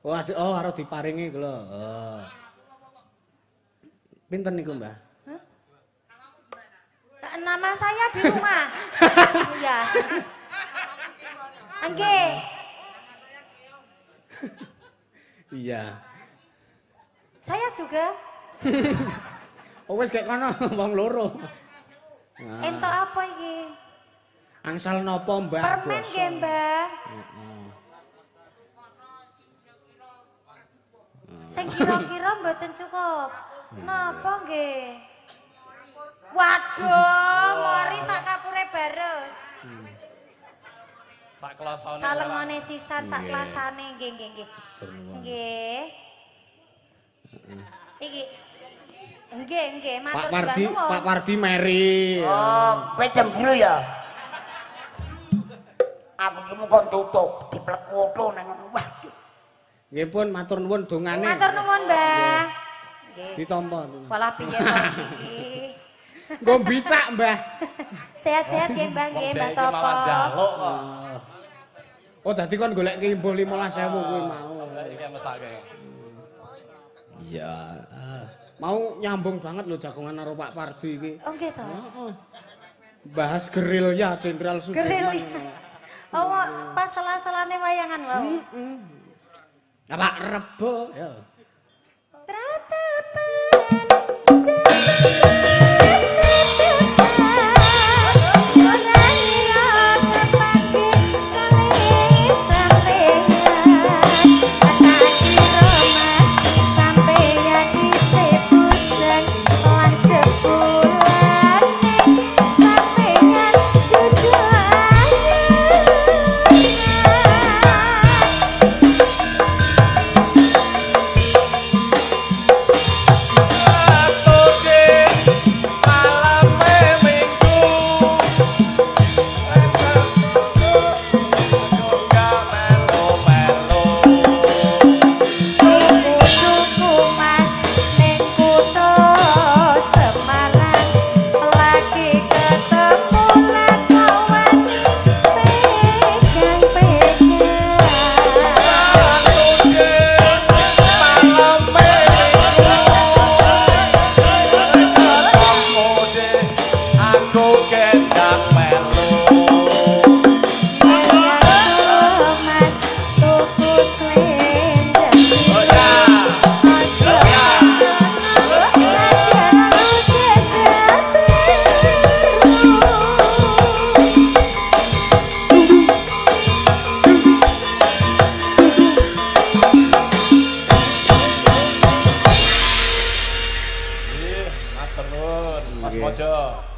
B: Oh, arep diparingi kula. Oh. Pinten niku, Mbah?
C: Nama saya di rumah. Iya. Nggih.
B: Iya.
C: Saya juga.
B: Oh wis kayak kono wong loro.
C: Entuk apa iki?
B: Angsal napa, Mbah?
C: Permen
B: Basa?
C: nggih, Mbah. Sing kira-kira mboten cukup. Napa nggih? Waduh, mori sak kapure barus.
D: Sak kelosone.
C: Salemone sisan sak kelasane nggih nggih nggih. Nggih. Iki nggih matur nuwun.
B: Pak Pardi meri.
G: Oh, kowe cemburu ya? Aku ki mung kon tutup diplekutho nang ngono. Wah.
B: Nggih pun matur nuwun dongane.
C: Matur nuwun, Mbah. Nggih.
B: Ditampa.
C: Pola piye iki?
B: Nggo bicak, Mbah.
C: Sehat-sehat nggih, Mbah nggih, Mbah Topo.
D: Malah jaluk kok.
B: Oh, dadi kon golek ki imbuh 15.000 kuwi mau.
D: Iki mesake.
A: Iya.
B: Mau nyambung banget lho jagongan karo Pak Pardi iki.
C: Oh nggih to.
B: Heeh. Bahas gerilya Jenderal Sudirman.
C: Gerilya. Oh, pas salah-salahane wayangan wae.
B: Pak Rebo ya.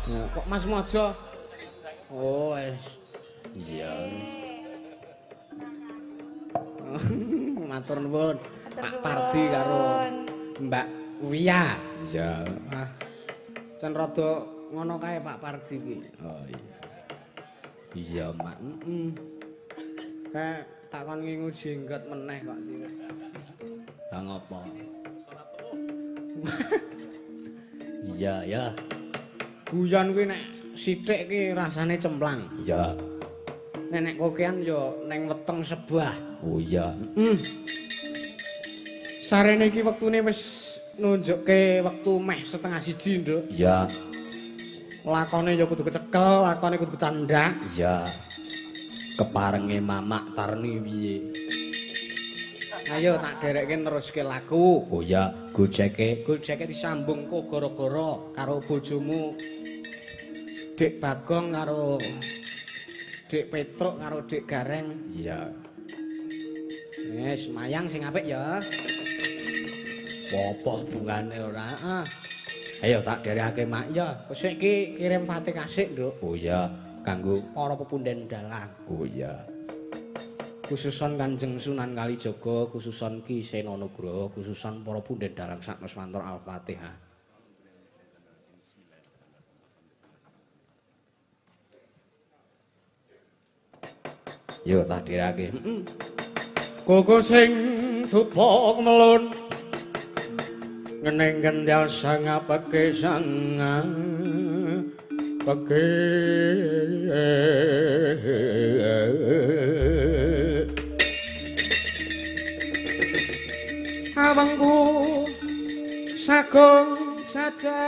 B: Kok Mas Mojo? Oh, wis.
A: Iya.
B: Matur nuwun. Pak Pardi karo Mbak Wia.
A: Iya.
B: Ah. Cen rada ngono kae Pak Pardi iki.
A: Oh iya. Iya, Mak.
B: Kayak takon ngingu jenggot meneh kok sih.
A: Lah ngopo? Iya, ya.
B: Guyon kuwi nek sithik ki rasane cemplang.
A: Iya.
B: Nek kokean yo neng weteng sebah.
A: Oh iya.
B: Sarene iki wektune wis nunjukke wektu meh 1:30, Nduk.
A: Iya.
B: Lakone yo kudu kecekel, lakone kudu candak.
A: Iya. Keparenge Mamak Tarni piye?
B: Ayo tak derekke neruske laku.
A: Oh iya, gojeke
B: Disambung kok gara-gara karo bojomu Dik Bagong karo Dik Petruk karo Dik Gareng.
A: iya.
B: Wis mayang sing apik ya.
A: Apa hubungane ora?
B: Ayo tak derekake Mak ya. Kok iki kirim Fatihah sik, Nduk.
A: Oh iya, kanggo
B: Para pepunden dalang.
A: oh iya.
B: Khususon Kanjeng Sunan Kalijaga, khususon Ki Sena Nugraha, khususon para punden dalang sak Nuswanto Al-Fatihah.
A: Yo tak dirake.
B: Koko sing dupa melun ngeneng kendal sang apake sang pake awangku sagung saja